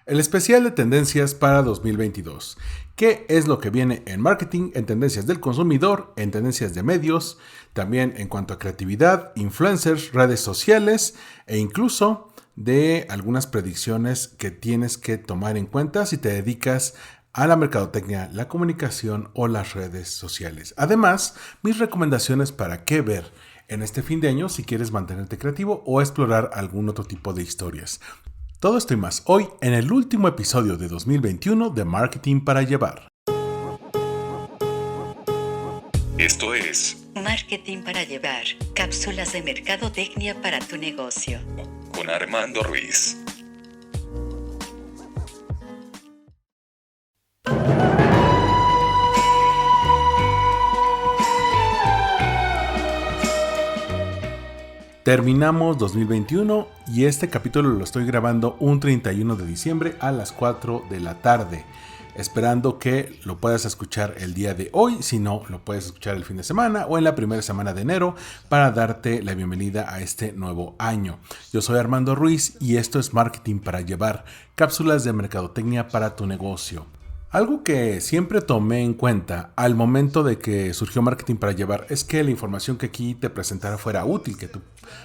El especial de tendencias para 2022. ¿Qué es lo que viene en marketing, en tendencias del consumidor, en tendencias de medios, también en cuanto a creatividad, influencers, redes sociales e incluso de algunas predicciones que tienes que tomar en cuenta si te dedicas a la mercadotecnia, la comunicación o las redes sociales? Además, mis recomendaciones para qué ver en este fin de año si quieres mantenerte creativo o explorar algún otro tipo de historias. Todo esto y más hoy en el último episodio de 2021 de Marketing para Llevar. Esto es Marketing para Llevar, cápsulas de mercadotecnia para tu negocio. con Armando Ruiz. Terminamos 2021 y este capítulo lo estoy grabando un 31 de diciembre a las 4 de la tarde. Esperando que lo puedas escuchar el día de hoy, si no, lo puedes escuchar el fin de semana o en la primera semana de enero para darte la bienvenida a este nuevo año. Yo soy Armando Ruiz y esto es Marketing para Llevar, cápsulas de mercadotecnia para tu negocio. Algo que siempre tomé en cuenta al momento de que surgió Marketing para Llevar es que la información que aquí te presentara fuera útil, que tú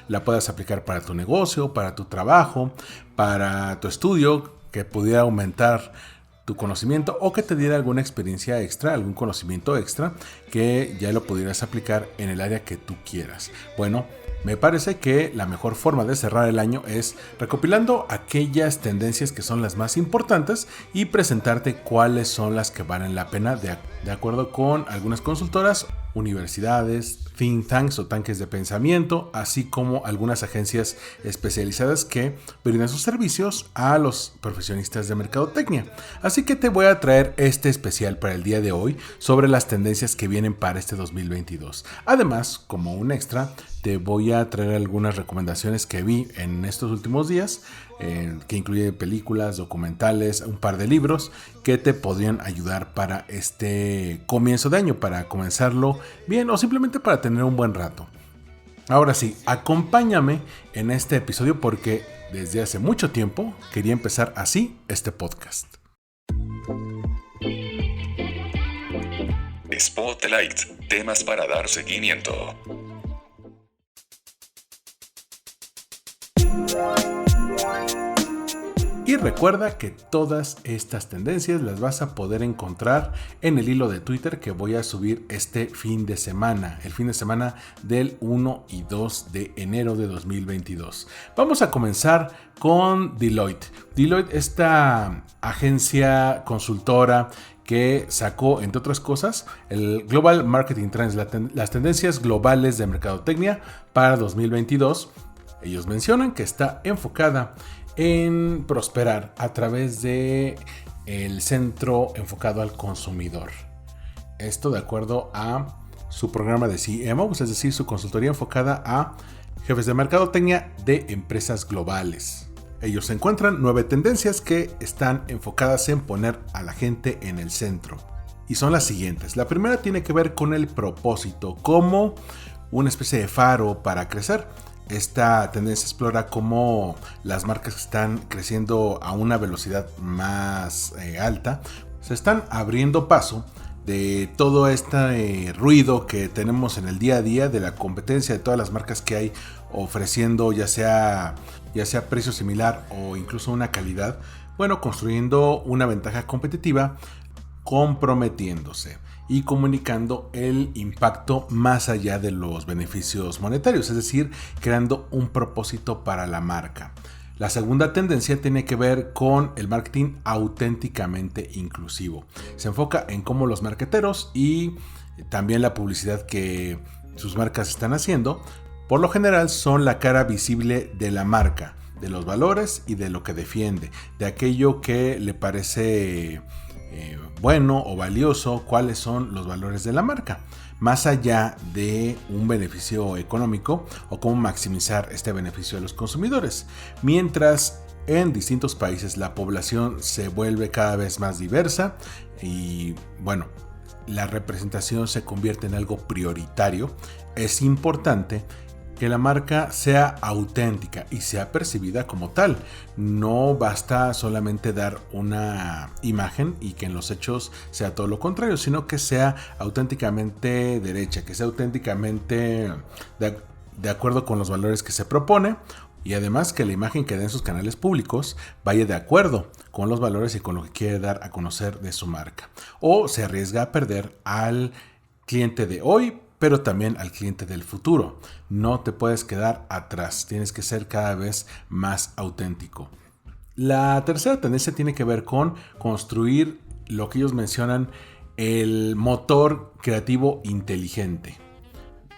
la puedas aplicar para tu negocio, para tu trabajo, para tu estudio, que pudiera aumentar tu conocimiento o que te diera alguna experiencia extra, algún conocimiento extra que ya lo pudieras aplicar en el área que tú quieras. Bueno, me parece que la mejor forma de cerrar el año es recopilando aquellas tendencias que son las más importantes y presentarte cuáles son las que valen la pena de acuerdo con algunas consultoras, universidades, think tanks o tanques de pensamiento, así como algunas agencias especializadas que brindan sus servicios a los profesionistas de mercadotecnia. Así que te voy a traer este especial para el día de hoy sobre las tendencias que vienen para este 2022. Además, como un extra, te voy a traer algunas recomendaciones que vi en estos últimos días, que incluye películas, documentales, un par de libros que te podrían ayudar para este comienzo de año, para comenzarlo bien o simplemente para tener un buen rato. Ahora sí, acompáñame en este episodio porque desde hace mucho tiempo quería empezar así este podcast. Spotlight, temas para dar seguimiento. Y recuerda que todas estas tendencias las vas a poder encontrar en el hilo de Twitter que voy a subir este fin de semana, el fin de semana del 1 y 2 de enero de 2022. Vamos a comenzar con Deloitte. Deloitte, esta agencia consultora que sacó, entre otras cosas, el Global Marketing Trends, las tendencias globales de mercadotecnia para 2022. Ellos mencionan que está enfocada en prosperar a través de el centro enfocado al consumidor. Esto de acuerdo a su programa de CMO, es decir, su consultoría enfocada a jefes de mercadotecnia de empresas globales. Ellos encuentran 9 tendencias que están enfocadas en poner a la gente en el centro. Y son las siguientes. La primera tiene que ver con el propósito, como una especie de faro para crecer. Esta tendencia explora cómo las marcas que están creciendo a una velocidad más alta se están abriendo paso de todo este ruido que tenemos en el día a día, de la competencia de todas las marcas que hay ofreciendo ya sea precio similar o incluso una calidad, construyendo una ventaja competitiva, comprometiéndose y comunicando el impacto más allá de los beneficios monetarios, es decir, creando un propósito para la marca. La segunda tendencia tiene que ver con el marketing auténticamente inclusivo. Se enfoca en cómo los marketeros y también la publicidad que sus marcas están haciendo, por lo general son la cara visible de la marca, de los valores y de lo que defiende, de aquello que le parece bueno o valioso, cuáles son los valores de la marca, más allá de un beneficio económico o cómo maximizar este beneficio de los consumidores. Mientras en distintos países la población se vuelve cada vez más diversa y la representación se convierte en algo prioritario, es importante que la marca sea auténtica y sea percibida como tal. No basta solamente dar una imagen y que en los hechos sea todo lo contrario, sino que sea auténticamente derecha, que sea auténticamente de acuerdo con los valores que se propone. Y además que la imagen que den sus canales públicos vaya de acuerdo con los valores y con lo que quiere dar a conocer de su marca. O se arriesga a perder al cliente de hoy, pero también al cliente del futuro. No te puedes quedar atrás, tienes que ser cada vez más auténtico. La tercera tendencia tiene que ver con construir lo que ellos mencionan el motor creativo inteligente.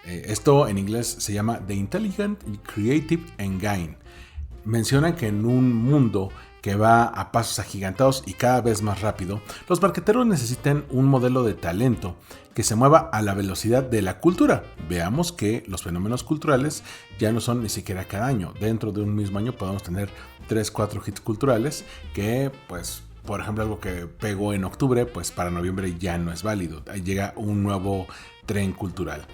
Esto en inglés se llama The Intelligent Creative Engine. Mencionan que en un mundo que va a pasos agigantados y cada vez más rápido, los marketeros necesitan un modelo de talento que se mueva a la velocidad de la cultura. Veamos que los fenómenos culturales ya no son ni siquiera cada año. Dentro de un mismo año podemos tener 3-4 hits culturales que, pues, por ejemplo, algo que pegó en octubre, pues para noviembre ya no es válido. Ahí llega un nuevo tren cultural.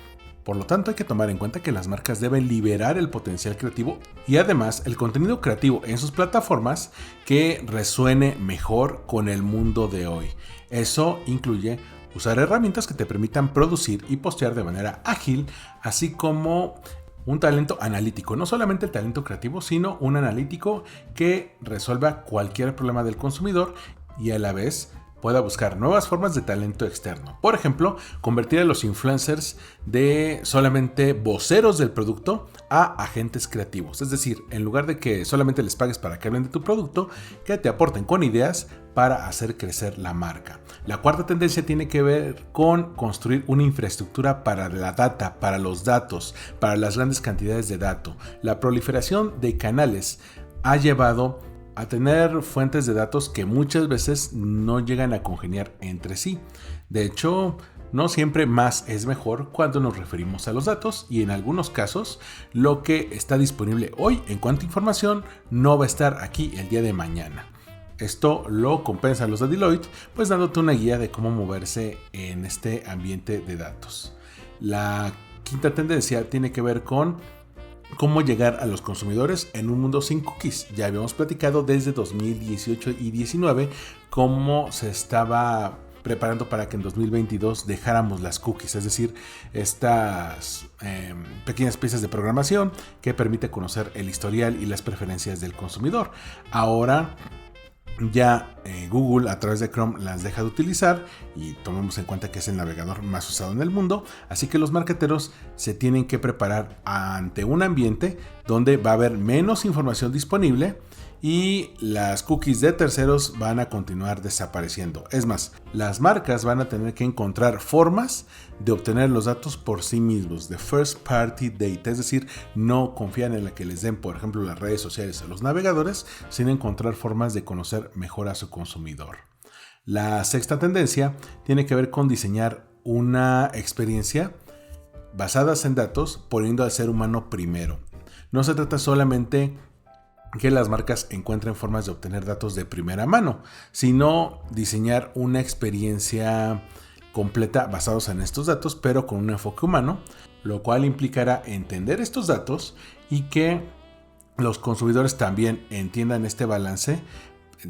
Por lo tanto, hay que tomar en cuenta que las marcas deben liberar el potencial creativo y además el contenido creativo en sus plataformas que resuene mejor con el mundo de hoy. Eso incluye usar herramientas que te permitan producir y postear de manera ágil, así como un talento analítico, no solamente el talento creativo, sino un analítico que resuelva cualquier problema del consumidor y a la vez pueda buscar nuevas formas de talento externo. Por ejemplo, convertir a los influencers de solamente voceros del producto a agentes creativos. Es decir, en lugar de que solamente les pagues para que hablen de tu producto, que te aporten con ideas para hacer crecer la marca. La cuarta tendencia tiene que ver con construir una infraestructura para la data, para los datos, para las grandes cantidades de datos. La proliferación de canales ha llevado a tener fuentes de datos que muchas veces no llegan a congeniar entre sí. De hecho, no siempre más es mejor cuando nos referimos a los datos y en algunos casos lo que está disponible hoy en cuanto a información no va a estar aquí el día de mañana. Esto lo compensan los de Deloitte, pues dándote una guía de cómo moverse en este ambiente de datos. La quinta tendencia tiene que ver con cómo llegar a los consumidores en un mundo sin cookies. Ya habíamos platicado desde 2018 y 2019 cómo se estaba preparando para que en 2022 dejáramos las cookies, es decir, estas pequeñas piezas de programación que permite conocer el historial y las preferencias del consumidor. Ahora ya Google a través de Chrome las deja de utilizar y tomemos en cuenta que es el navegador más usado en el mundo, así que los marketeros se tienen que preparar ante un ambiente donde va a haber menos información disponible y las cookies de terceros van a continuar desapareciendo. Es más, las marcas van a tener que encontrar formas de obtener los datos por sí mismos, de first party data, es decir, no confían en la que les den, por ejemplo, las redes sociales o los navegadores, sino encontrar formas de conocer mejor a su consumidor. La sexta tendencia tiene que ver con diseñar una experiencia basadas en datos, poniendo al ser humano primero. No se trata solamente que las marcas encuentren formas de obtener datos de primera mano, sino diseñar una experiencia completa basados en estos datos, pero con un enfoque humano, lo cual implicará entender estos datos y que los consumidores también entiendan este balance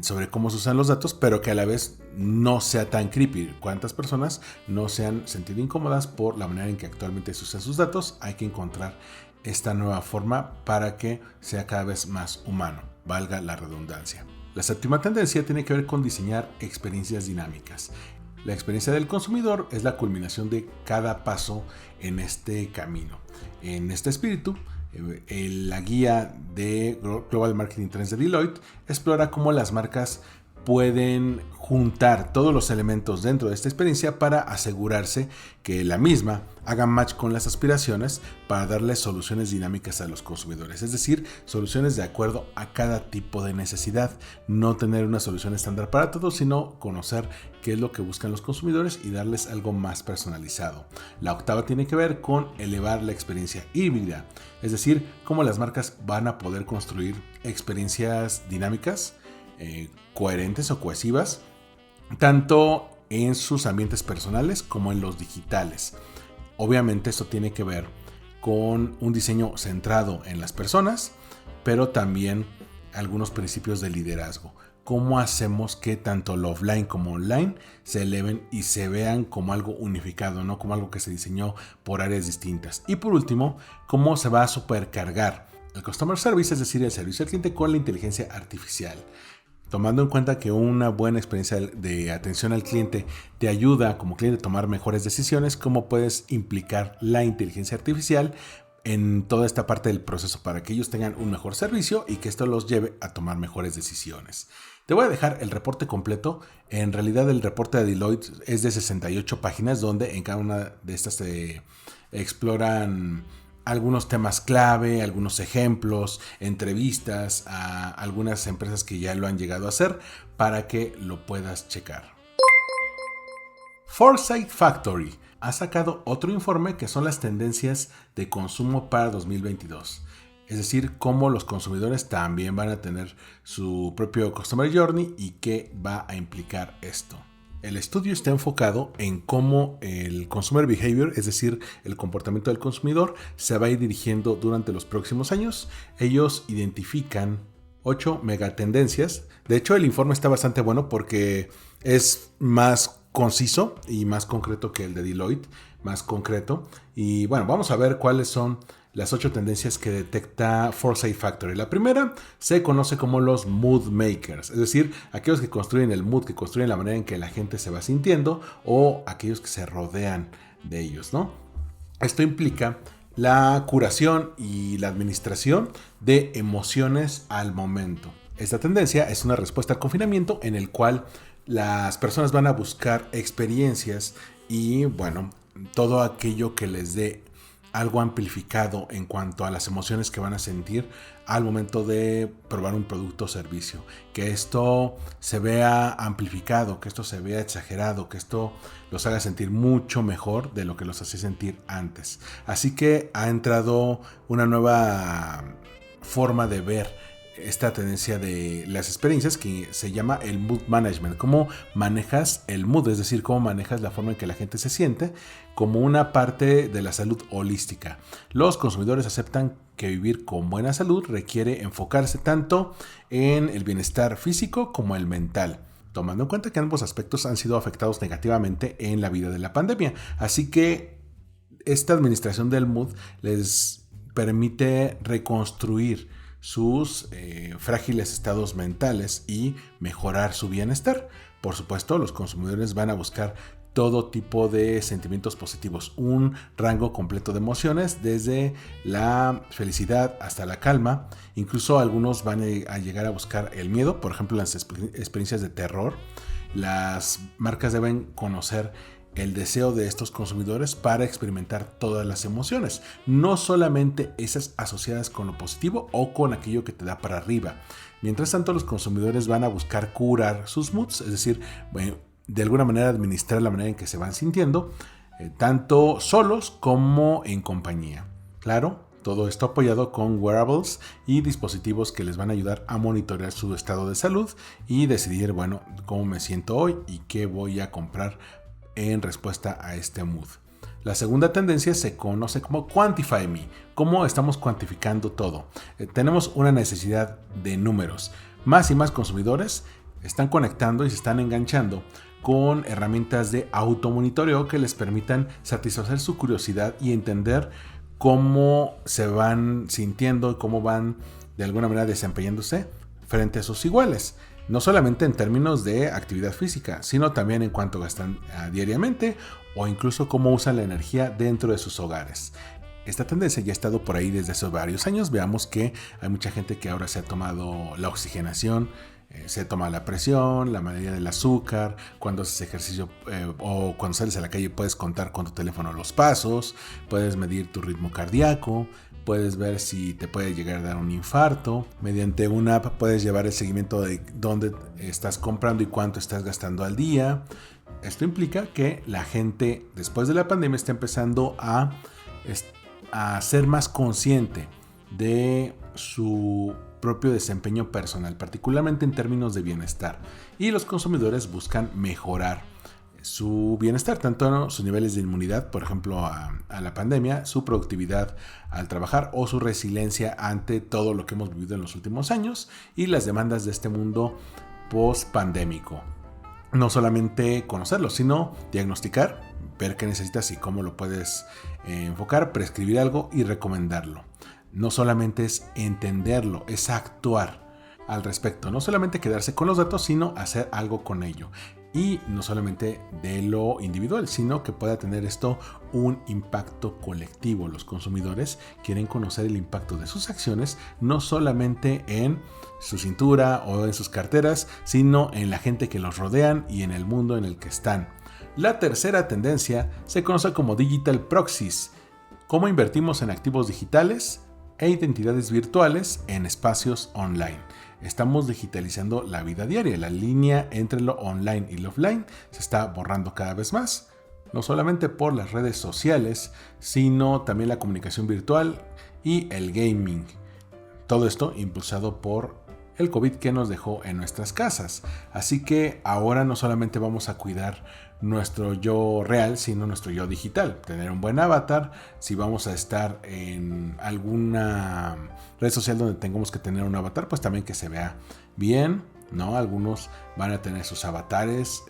sobre cómo se usan los datos, pero que a la vez no sea tan creepy. ¿Cuántas personas no se han sentido incómodas por la manera en que actualmente se usan sus datos? Hay que encontrar esta nueva forma para que sea cada vez más humano, valga la redundancia. La séptima tendencia tiene que ver con diseñar experiencias dinámicas. La experiencia del consumidor es la culminación de cada paso en este camino. En este espíritu, la guía de Global Marketing Trends de Deloitte explora cómo las marcas pueden juntar todos los elementos dentro de esta experiencia para asegurarse que la misma haga match con las aspiraciones para darle soluciones dinámicas a los consumidores, es decir, soluciones de acuerdo a cada tipo de necesidad, no tener una solución estándar para todos, sino conocer qué es lo que buscan los consumidores y darles algo más personalizado. La octava tiene que ver con elevar la experiencia híbrida, es decir, cómo las marcas van a poder construir experiencias dinámicas, coherentes o cohesivas, tanto en sus ambientes personales como en los digitales. Obviamente esto tiene que ver con un diseño centrado en las personas, pero también algunos principios de liderazgo. ¿Cómo hacemos que tanto lo offline como online se eleven y se vean como algo unificado, no como algo que se diseñó por áreas distintas? Y por último, ¿cómo se va a supercargar el Customer Service, es decir, el servicio al cliente, con la inteligencia artificial? Tomando en cuenta que una buena experiencia de atención al cliente te ayuda como cliente a tomar mejores decisiones, ¿cómo puedes implicar la inteligencia artificial en toda esta parte del proceso para que ellos tengan un mejor servicio y que esto los lleve a tomar mejores decisiones? Te voy a dejar el reporte completo. En realidad el reporte de Deloitte es de 68 páginas, donde en cada una de estas se exploran algunos temas clave, algunos ejemplos, entrevistas a algunas empresas que ya lo han llegado a hacer para que lo puedas checar. Foresight Factory ha sacado otro informe que son las tendencias de consumo para 2022. Es decir, cómo los consumidores también van a tener su propio Customer Journey y qué va a implicar esto. El estudio está enfocado en cómo el Consumer Behavior, es decir, el comportamiento del consumidor, se va a ir dirigiendo durante los próximos años. Ellos identifican 8 megatendencias. De hecho, el informe está bastante bueno porque es más conciso y más concreto que el de Deloitte, más concreto. Y bueno, vamos a ver cuáles son las 8 tendencias que detecta Foresight Factory. La primera se conoce como los mood makers, es decir, aquellos que construyen el mood, que construyen la manera en que la gente se va sintiendo, o aquellos que se rodean de ellos, ¿no? Esto implica la curación y la administración de emociones al momento. Esta tendencia es una respuesta al confinamiento en el cual las personas van a buscar experiencias y, bueno, todo aquello que les dé algo amplificado en cuanto a las emociones que van a sentir al momento de probar un producto o servicio. Que esto se vea amplificado, que esto se vea exagerado, que esto los haga sentir mucho mejor de lo que los hacía sentir antes. Así que ha entrado una nueva forma de ver esta tendencia de las experiencias que se llama el mood management. Cómo manejas el mood, es decir, cómo manejas la forma en que la gente se siente como una parte de la salud holística. Los consumidores aceptan que vivir con buena salud requiere enfocarse tanto en el bienestar físico como el mental, tomando en cuenta que ambos aspectos han sido afectados negativamente en la vida de la pandemia. Así que esta administración del mood les permite reconstruir sus frágiles estados mentales y mejorar su bienestar. Por supuesto, los consumidores van a buscar todo tipo de sentimientos positivos, un rango completo de emociones, desde la felicidad hasta la calma. Incluso algunos van a llegar a buscar el miedo, por ejemplo, las experiencias de terror. Las marcas deben conocer el deseo de estos consumidores para experimentar todas las emociones, no solamente esas asociadas con lo positivo o con aquello que te da para arriba. Mientras tanto, los consumidores van a buscar curar sus moods, es decir, de alguna manera administrar la manera en que se van sintiendo, tanto solos como en compañía. Claro, todo esto apoyado con wearables y dispositivos que les van a ayudar a monitorear su estado de salud y decidir, bueno, cómo me siento hoy y qué voy a comprar en respuesta a este mood. La segunda tendencia se conoce como Quantify Me. ¿Cómo estamos cuantificando todo? Tenemos una necesidad de números. Más y más consumidores están conectando y se están enganchando con herramientas de automonitoreo que les permitan satisfacer su curiosidad y entender cómo se van sintiendo y cómo van de alguna manera desempeñándose frente a sus iguales. No solamente en términos de actividad física, sino también en cuanto gastan diariamente o incluso cómo usan la energía dentro de sus hogares. Esta tendencia ya ha estado por ahí desde hace varios años. Veamos que hay mucha gente que ahora se ha tomado la oxigenación, se toma la presión, la medida del azúcar, cuando haces ejercicio o cuando sales a la calle puedes contar con tu teléfono los pasos, puedes medir tu ritmo cardíaco, puedes ver si te puede llegar a dar un infarto. Mediante una app puedes llevar el seguimiento de dónde estás comprando y cuánto estás gastando al día. Esto implica que la gente después de la pandemia está empezando a ser más consciente de su propio desempeño personal, particularmente en términos de bienestar. Y los consumidores buscan mejorar su bienestar, tanto sus niveles de inmunidad, por ejemplo, a la pandemia, su productividad al trabajar o su resiliencia ante todo lo que hemos vivido en los últimos años y las demandas de este mundo post-pandémico. No solamente conocerlo, sino diagnosticar, ver qué necesitas y cómo lo puedes enfocar, prescribir algo y recomendarlo. No solamente es entenderlo, es actuar al respecto. No solamente quedarse con los datos, sino hacer algo con ello. Y no solamente de lo individual, sino que pueda tener esto un impacto colectivo. Los consumidores quieren conocer el impacto de sus acciones, no solamente en su cintura o en sus carteras, sino en la gente que los rodean y en el mundo en el que están. La tercera tendencia se conoce como Digital Proxies, cómo invertimos en activos digitales e identidades virtuales en espacios online. Estamos digitalizando la vida diaria. La línea entre lo online y lo offline se está borrando cada vez más, no solamente por las redes sociales, sino también la comunicación virtual y el gaming. Todo esto impulsado por el COVID que nos dejó en nuestras casas. Así que ahora no solamente vamos a cuidar nuestro yo real, sino nuestro yo digital. Tener un buen avatar. Si vamos a estar en alguna red social donde tengamos que tener un avatar, pues también que se vea bien, ¿no? Algunos van a tener sus avatares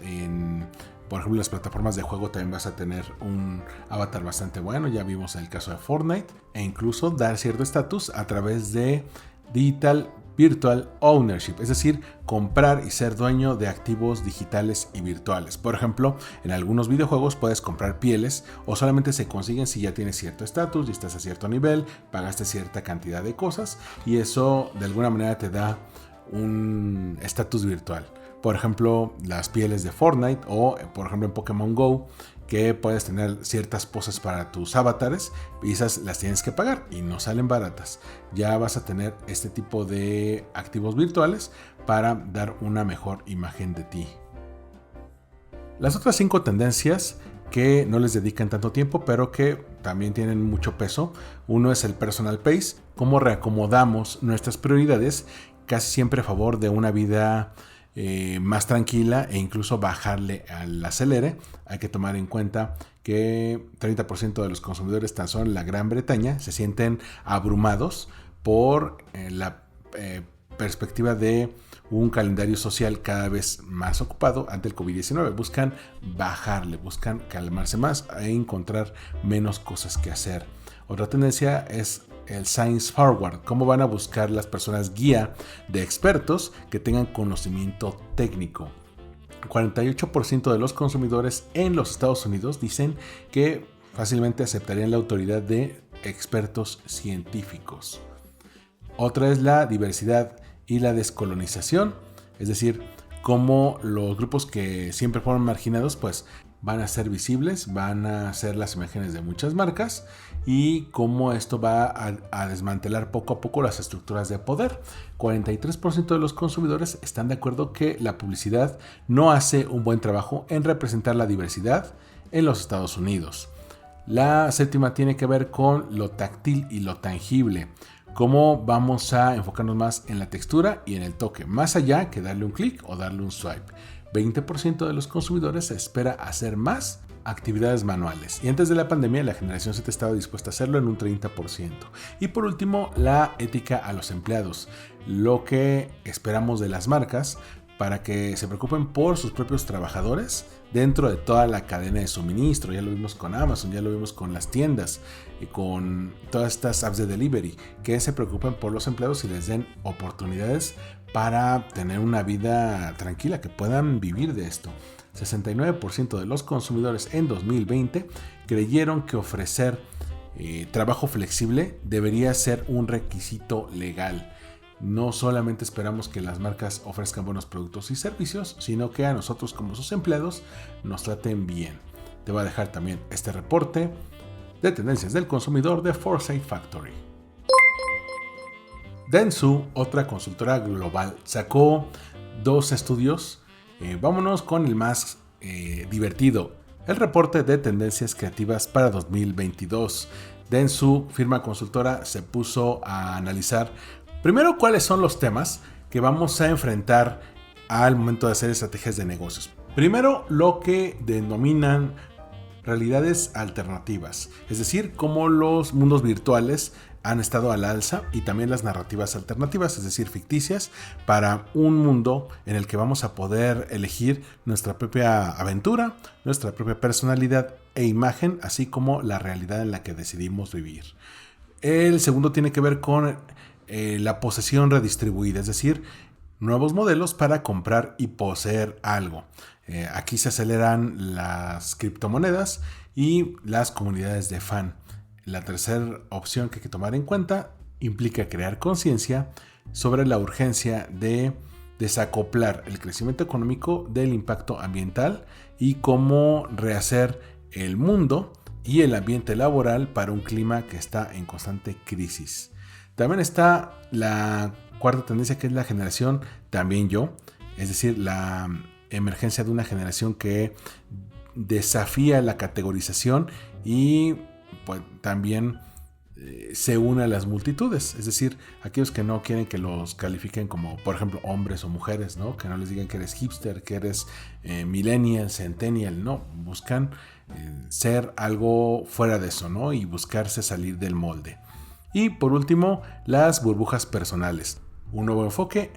por ejemplo, las plataformas de juego también vas a tener un avatar bastante bueno. Ya vimos el caso de Fortnite. E incluso dar cierto estatus a través de Digital Virtual Ownership, es decir, comprar y ser dueño de activos digitales y virtuales. Por ejemplo, en algunos videojuegos puedes comprar pieles o solamente se consiguen si ya tienes cierto estatus y estás a cierto nivel, pagaste cierta cantidad de cosas y eso de alguna manera te da un estatus virtual. Por ejemplo, las pieles de Fortnite o por ejemplo en Pokémon Go, que puedes tener ciertas poses para tus avatares y esas las tienes que pagar y no salen baratas. Ya vas a tener este tipo de activos virtuales para dar una mejor imagen de ti. Las otras 5 tendencias que no les dedican tanto tiempo, pero que también tienen mucho peso. Uno es el personal pace, cómo reacomodamos nuestras prioridades casi siempre a favor de una vida más tranquila e incluso bajarle al acelere. Hay que tomar en cuenta que 30% de los consumidores tan solo en la Gran Bretaña se sienten abrumados por la perspectiva de un calendario social cada vez más ocupado ante el COVID-19. Buscan bajarle, buscan calmarse más e encontrar menos cosas que hacer. Otra tendencia es el Science Forward, cómo van a buscar las personas guía de expertos que tengan conocimiento técnico. 48% de los consumidores en los Estados Unidos dicen que fácilmente aceptarían la autoridad de expertos científicos. Otra es la diversidad y la descolonización, es decir, cómo los grupos que siempre fueron marginados pues van a ser visibles, van a ser las imágenes de muchas marcas y cómo esto va a desmantelar poco a poco las estructuras de poder. 43% de los consumidores están de acuerdo que la publicidad no hace un buen trabajo en representar la diversidad en los Estados Unidos. La séptima tiene que ver con lo táctil y lo tangible. Cómo vamos a enfocarnos más en la textura y en el toque, más allá que darle un clic o darle un swipe. 20% de los consumidores espera hacer más actividades manuales. Y antes de la pandemia, la generación Z estaba dispuesta a hacerlo en un 30%. Y por último, la ética a los empleados. Lo que esperamos de las marcas para que se preocupen por sus propios trabajadores dentro de toda la cadena de suministro. Ya lo vimos con Amazon, ya lo vimos con las tiendas y con todas estas apps de delivery, que se preocupen por los empleados y les den oportunidades para tener una vida tranquila, que puedan vivir de esto. 69% de los consumidores en 2020 creyeron que ofrecer trabajo flexible debería ser un requisito legal. No solamente esperamos que las marcas ofrezcan buenos productos y servicios, sino que a nosotros como sus empleados nos traten bien. Te voy a dejar también este reporte de tendencias del consumidor de Foresight Factory. Dentsu, otra consultora global, sacó 2 estudios. Vámonos con el más divertido, el reporte de tendencias creativas para 2022. Dentsu, firma consultora, se puso a analizar primero cuáles son los temas que vamos a enfrentar al momento de hacer estrategias de negocios. Primero, lo que denominan realidades alternativas, es decir, cómo los mundos virtuales han estado al alza y también las narrativas alternativas, es decir, ficticias, para un mundo en el que vamos a poder elegir nuestra propia aventura, nuestra propia personalidad e imagen, así como la realidad en la que decidimos vivir. El segundo tiene que ver con la posesión redistribuida, es decir, nuevos modelos para comprar y poseer algo. Aquí se aceleran las criptomonedas y las comunidades de fan. La tercera opción que hay que tomar en cuenta implica crear conciencia sobre la urgencia de desacoplar el crecimiento económico del impacto ambiental y cómo rehacer el mundo y el ambiente laboral para un clima que está en constante crisis. También está la cuarta tendencia, que es la generación también yo, es decir, la emergencia de una generación que desafía la categorización y pues, también se une a las multitudes, es decir, aquellos que no quieren que los califiquen como, por ejemplo, hombres o mujeres, ¿no? Que no les digan que eres hipster, que eres millennial, centennial, no, buscan ser algo fuera de eso, ¿no? Y buscarse salir del molde. Y por último, las burbujas personales, un nuevo enfoque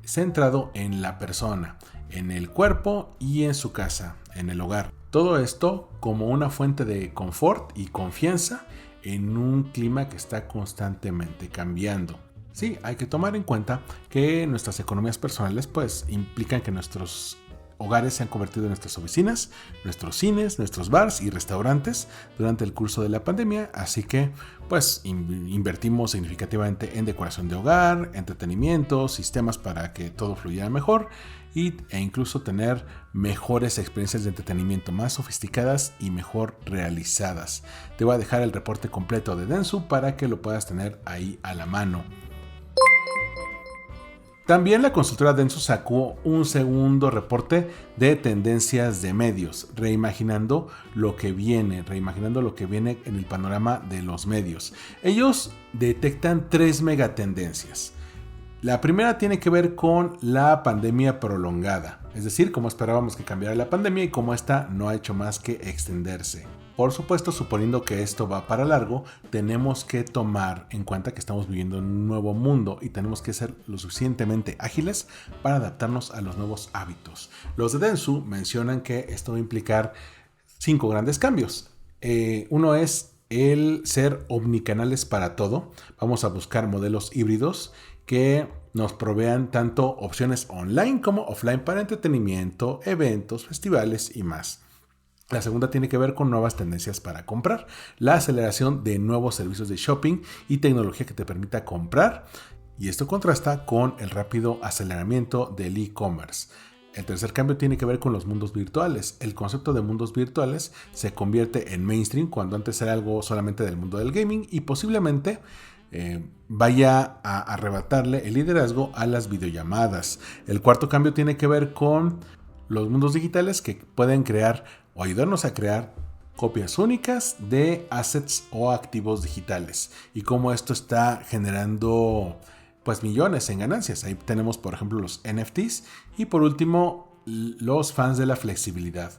centrado en la persona, en el cuerpo y en su casa, en el hogar. Todo esto como una fuente de confort y confianza en un clima que está constantemente cambiando. Sí, hay que tomar en cuenta que nuestras economías personales pues implican que nuestros hogares se han convertido en nuestras oficinas, nuestros cines, nuestros bars y restaurantes durante el curso de la pandemia, así que pues invertimos significativamente en decoración de hogar, entretenimiento, sistemas para que todo fluyera mejor e incluso tener mejores experiencias de entretenimiento más sofisticadas y mejor realizadas. Te voy a dejar el reporte completo de Dentsu para que lo puedas tener ahí a la mano. También la consultora Dentsu sacó un segundo reporte de tendencias de medios, reimaginando lo que viene en el panorama de los medios. Ellos detectan 3 megatendencias. La primera tiene que ver con la pandemia prolongada, es decir, cómo esperábamos que cambiara la pandemia y cómo esta no ha hecho más que extenderse. Por supuesto, suponiendo que esto va para largo, tenemos que tomar en cuenta que estamos viviendo en un nuevo mundo y tenemos que ser lo suficientemente ágiles para adaptarnos a los nuevos hábitos. Los de Dentsu mencionan que esto va a implicar 5 grandes cambios. Uno es el ser omnicanales para todo. Vamos a buscar modelos híbridos que nos provean tanto opciones online como offline para entretenimiento, eventos, festivales y más. La segunda tiene que ver con nuevas tendencias para comprar, la aceleración de nuevos servicios de shopping y tecnología que te permita comprar, y esto contrasta con el rápido aceleramiento del e-commerce. El tercer cambio tiene que ver con los mundos virtuales. El concepto de mundos virtuales se convierte en mainstream cuando antes era algo solamente del mundo del gaming y posiblemente vaya a arrebatarle el liderazgo a las videollamadas. El cuarto cambio tiene que ver con los mundos digitales que pueden crear o ayudarnos a crear copias únicas de assets o activos digitales y cómo esto está generando pues millones en ganancias. Ahí tenemos por ejemplo los NFTs y por último los fans de la flexibilidad.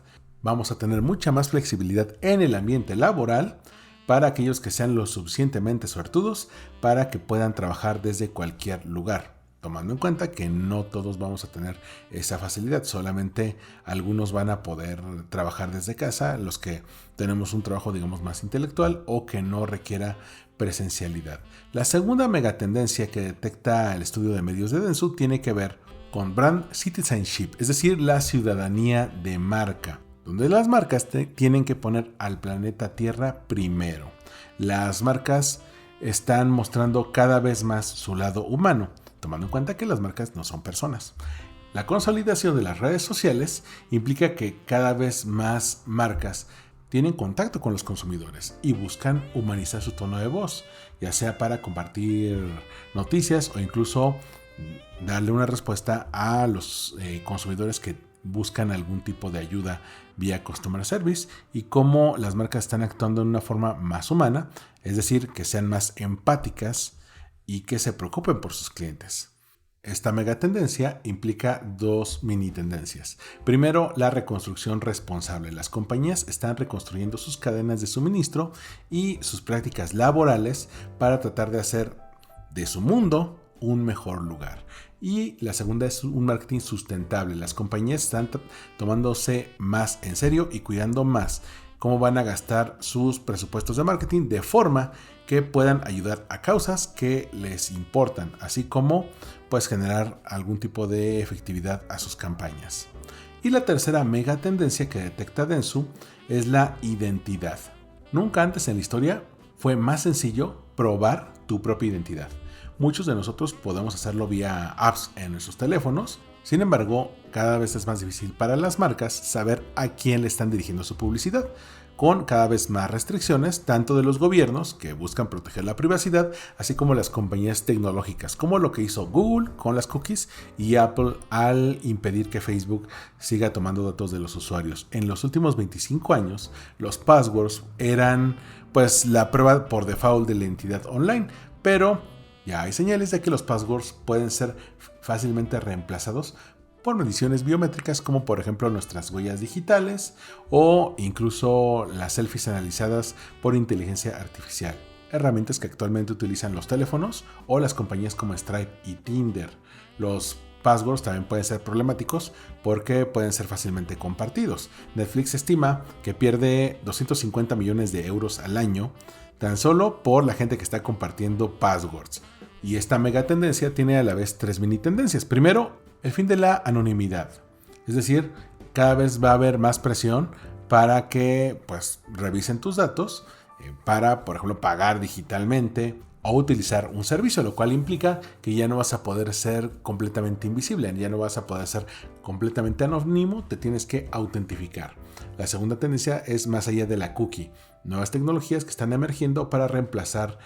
Vamos a tener mucha más flexibilidad en el ambiente laboral para aquellos que sean lo suficientemente suertudos para que puedan trabajar desde cualquier lugar. Tomando en cuenta que no todos vamos a tener esa facilidad, solamente algunos van a poder trabajar desde casa, los que tenemos un trabajo digamos más intelectual o que no requiera presencialidad. La segunda megatendencia que detecta el estudio de medios de Dentsu tiene que ver con brand citizenship, es decir, la ciudadanía de marca, donde las marcas tienen que poner al planeta Tierra primero. Las marcas están mostrando cada vez más su lado humano, tomando en cuenta que las marcas no son personas. La consolidación de las redes sociales implica que cada vez más marcas tienen contacto con los consumidores y buscan humanizar su tono de voz, ya sea para compartir noticias o incluso darle una respuesta a los consumidores que buscan algún tipo de ayuda vía Customer Service y cómo las marcas están actuando de una forma más humana, es decir, que sean más empáticas y que se preocupen por sus clientes. Esta megatendencia implica dos mini tendencias. Primero, la reconstrucción responsable. Las compañías están reconstruyendo sus cadenas de suministro y sus prácticas laborales para tratar de hacer de su mundo un mejor lugar. Y la segunda es un marketing sustentable. Las compañías están tomándose más en serio y cuidando más cómo van a gastar sus presupuestos de marketing de forma que puedan ayudar a causas que les importan, así como pues generar algún tipo de efectividad a sus campañas. Y la tercera mega tendencia que detecta Dentsu es la identidad. Nunca antes en la historia fue más sencillo probar tu propia identidad. Muchos de nosotros podemos hacerlo vía apps en nuestros teléfonos. Sin embargo, cada vez es más difícil para las marcas saber a quién le están dirigiendo su publicidad, con cada vez más restricciones tanto de los gobiernos que buscan proteger la privacidad, así como las compañías tecnológicas, como lo que hizo Google con las cookies y Apple al impedir que Facebook siga tomando datos de los usuarios. En los últimos 25 años, los passwords eran pues la prueba por default de la identidad online, pero ya hay señales de que los passwords pueden ser fácilmente reemplazados por mediciones biométricas, como por ejemplo nuestras huellas digitales o incluso las selfies analizadas por inteligencia artificial, herramientas que actualmente utilizan los teléfonos o las compañías como Stripe y Tinder. Los passwords también pueden ser problemáticos porque pueden ser fácilmente compartidos. Netflix estima que pierde 250 millones de euros al año tan solo por la gente que está compartiendo passwords. Y esta mega tendencia tiene a la vez tres mini tendencias. Primero, el fin de la anonimidad. Es decir, cada vez va a haber más presión para que pues revisen tus datos para, por ejemplo, pagar digitalmente o utilizar un servicio, lo cual implica que ya no vas a poder ser completamente invisible, ya no vas a poder ser completamente anónimo, te tienes que autentificar. La segunda tendencia es más allá de la cookie, nuevas tecnologías que están emergiendo para reemplazar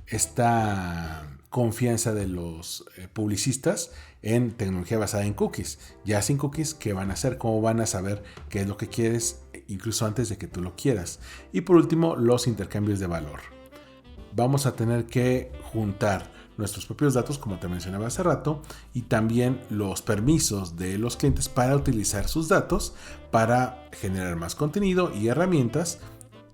esta confianza de los publicistas en tecnología basada en cookies. Ya sin cookies, ¿qué van a hacer? ¿Cómo van a saber qué es lo que quieres incluso antes de que tú lo quieras? Y por último, los intercambios de valor. Vamos a tener que juntar nuestros propios datos, como te mencionaba hace rato, y también los permisos de los clientes para utilizar sus datos para generar más contenido y herramientas,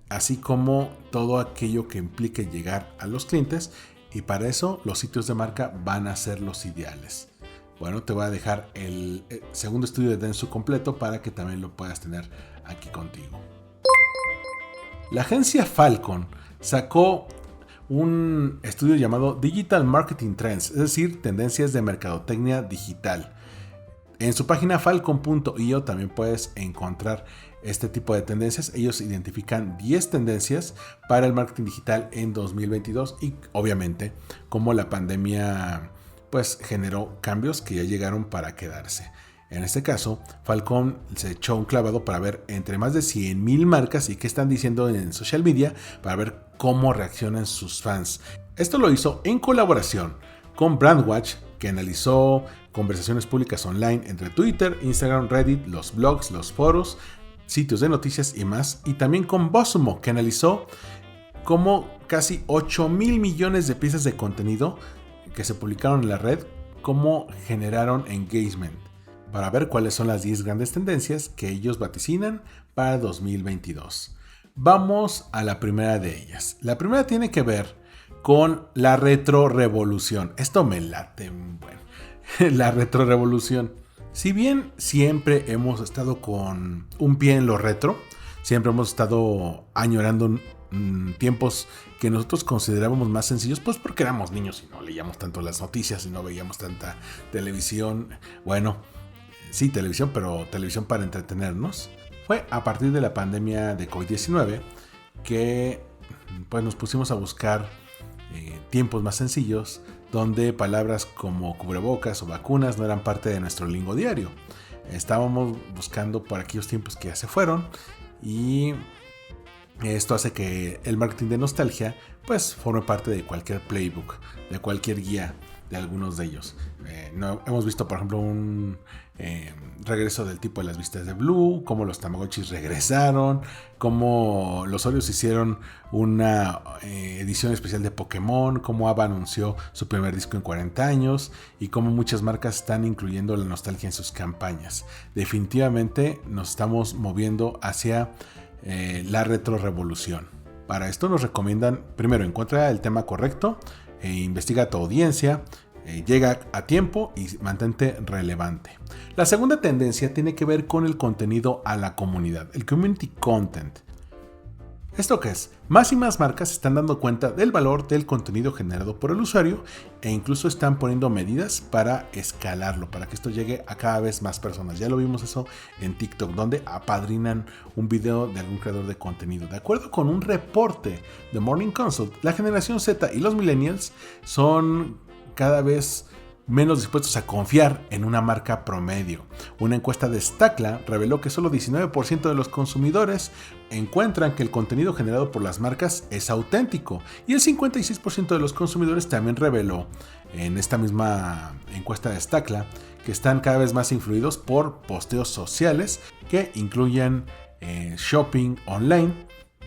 así como todo aquello que implique llegar a los clientes, y para eso los sitios de marca van a ser los ideales. Bueno, te voy a dejar el segundo estudio de Dentsu completo para que también lo puedas tener aquí contigo. La agencia Falcon sacó un estudio llamado Digital Marketing Trends, es decir, tendencias de mercadotecnia digital. En su página falcon.io también puedes encontrar este tipo de tendencias. Ellos identifican 10 tendencias para el marketing digital en 2022 y obviamente como la pandemia pues generó cambios que ya llegaron para quedarse. En este caso, Falcon se echó un clavado para ver entre más de 100,000 marcas y qué están diciendo en social media para ver cómo reaccionan sus fans. Esto lo hizo en colaboración con Brandwatch, que analizó conversaciones públicas online entre Twitter, Instagram, Reddit, los blogs, los foros, sitios de noticias y más, y también con BuzzSumo, que analizó cómo casi 8,000 millones de piezas de contenido que se publicaron en la red, cómo generaron engagement, para ver cuáles son las 10 grandes tendencias que ellos vaticinan para 2022. Vamos a la primera de ellas. La primera tiene que ver con la retrorevolución. Esto me late, bueno, la retrorevolución. Si bien siempre hemos estado con un pie en lo retro, siempre hemos estado añorando tiempos que nosotros considerábamos más sencillos, pues porque éramos niños y no leíamos tanto las noticias y no veíamos tanta televisión. Bueno, sí, televisión, pero televisión para entretenernos. Fue a partir de la pandemia de COVID-19 que pues, nos pusimos a buscar tiempos más sencillos, donde palabras como cubrebocas o vacunas no eran parte de nuestro lingo diario. Estábamos buscando por aquellos tiempos que ya se fueron, y esto hace que el marketing de nostalgia pues forme parte de cualquier playbook, de cualquier guía de algunos de ellos. No, hemos visto, por ejemplo, un regreso del tipo de las vistas de Blue, cómo los Tamagotchis regresaron, cómo los Oreos hicieron una edición especial de Pokémon, cómo ABBA anunció su primer disco en 40 años y cómo muchas marcas están incluyendo la nostalgia en sus campañas. Definitivamente nos estamos moviendo hacia la retrorevolución. Para esto nos recomiendan, primero, encuentra el tema correcto, investiga a tu audiencia, llega a tiempo y mantente relevante. La segunda tendencia tiene que ver con el contenido a la comunidad, el community content. ¿Esto qué es? Más y más marcas se están dando cuenta del valor del contenido generado por el usuario e incluso están poniendo medidas para escalarlo, para que esto llegue a cada vez más personas. Ya lo vimos eso en TikTok, donde apadrinan un video de algún creador de contenido. De acuerdo con un reporte de Morning Consult, la generación Z y los millennials son cada vez menos dispuestos a confiar en una marca promedio. Una encuesta de Stackla reveló que solo 19% de los consumidores encuentran que el contenido generado por las marcas es auténtico y el 56% de los consumidores también reveló en esta misma encuesta de Stackla que están cada vez más influidos por posteos sociales que incluyen shopping online,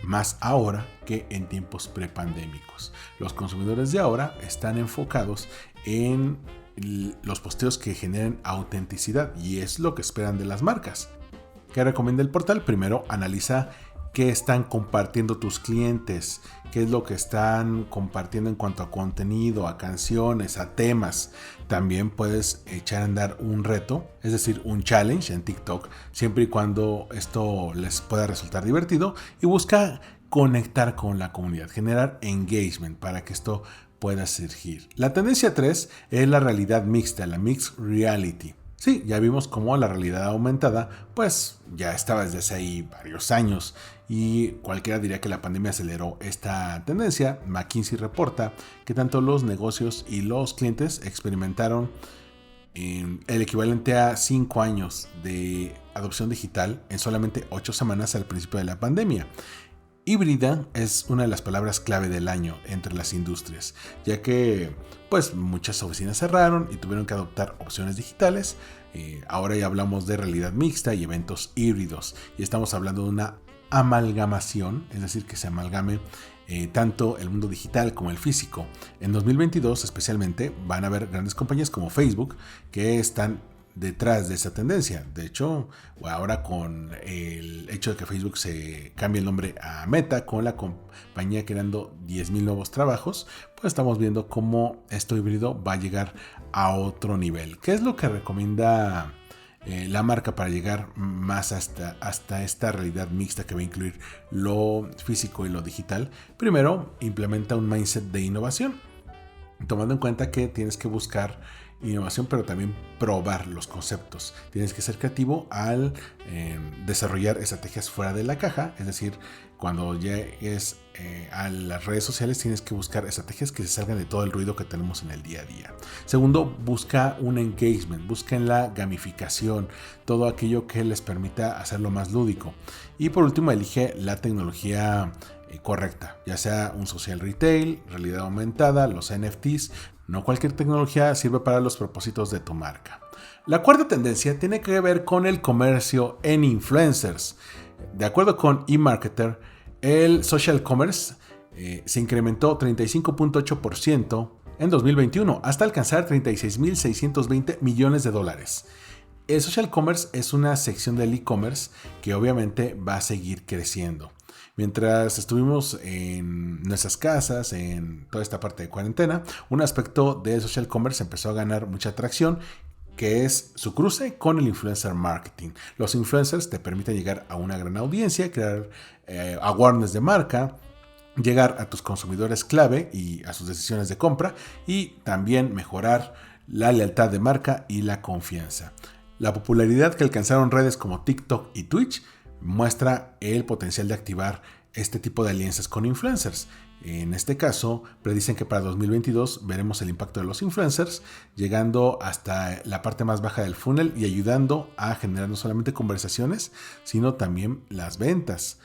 más ahora que en tiempos prepandémicos. Los consumidores de ahora están enfocados en los posteos que generen autenticidad y es lo que esperan de las marcas. ¿Qué recomienda el portal? Primero, analiza qué están compartiendo tus clientes, qué es lo que están compartiendo en cuanto a contenido, a canciones, a temas. También puedes echar a andar un reto, es decir, un challenge en TikTok, siempre y cuando esto les pueda resultar divertido, y busca conectar con la comunidad, generar engagement para que esto pueda surgir. La tendencia 3 es la realidad mixta, la mixed reality. Sí, ya vimos cómo la realidad aumentada pues ya estaba desde hace ahí varios años y cualquiera diría que la pandemia aceleró esta tendencia. McKinsey reporta que tanto los negocios y los clientes experimentaron el equivalente a 5 años de adopción digital en solamente 8 semanas al principio de la pandemia. Híbrida es una de las palabras clave del año entre las industrias, ya que pues muchas oficinas cerraron y tuvieron que adoptar opciones digitales. Ahora ya hablamos de realidad mixta y eventos híbridos y estamos hablando de una amalgamación, es decir, que se amalgame tanto el mundo digital como el físico. En 2022 especialmente van a haber grandes compañías como Facebook que están detrás de esa tendencia. De hecho, ahora con el hecho de que Facebook se cambie el nombre a Meta, con la compañía creando 10,000 nuevos trabajos, pues estamos viendo cómo esto híbrido va a llegar a otro nivel. ¿Qué es lo que recomienda la marca para llegar más hasta esta realidad mixta que va a incluir lo físico y lo digital? Primero, implementa un mindset de innovación, tomando en cuenta que tienes que buscar innovación, pero también probar los conceptos. Tienes que ser creativo al desarrollar estrategias fuera de la caja, es decir, cuando llegues a las redes sociales tienes que buscar estrategias que se salgan de todo el ruido que tenemos en el día a día. Segundo, busca un engagement, busca en la gamificación, todo aquello que les permita hacerlo más lúdico. Y por último, elige la tecnología correcta, ya sea un social retail, realidad aumentada, los NFTs. No cualquier tecnología sirve para los propósitos de tu marca. La cuarta tendencia tiene que ver con el comercio en influencers. De acuerdo con eMarketer, el social commerce se incrementó 35.8% en 2021 hasta alcanzar 36.620 millones de dólares. El social commerce es una sección del e-commerce que obviamente va a seguir creciendo. Mientras estuvimos en nuestras casas, en toda esta parte de cuarentena, un aspecto del social commerce empezó a ganar mucha atracción, que es su cruce con el influencer marketing. Los influencers te permiten llegar a una gran audiencia, crear awareness de marca, llegar a tus consumidores clave y a sus decisiones de compra y también mejorar la lealtad de marca y la confianza. La popularidad que alcanzaron redes como TikTok y Twitch muestra el potencial de activar este tipo de alianzas con influencers. En este caso, predicen que para 2022 veremos el impacto de los influencers llegando hasta la parte más baja del funnel y ayudando a generar no solamente conversaciones, sino también las ventas.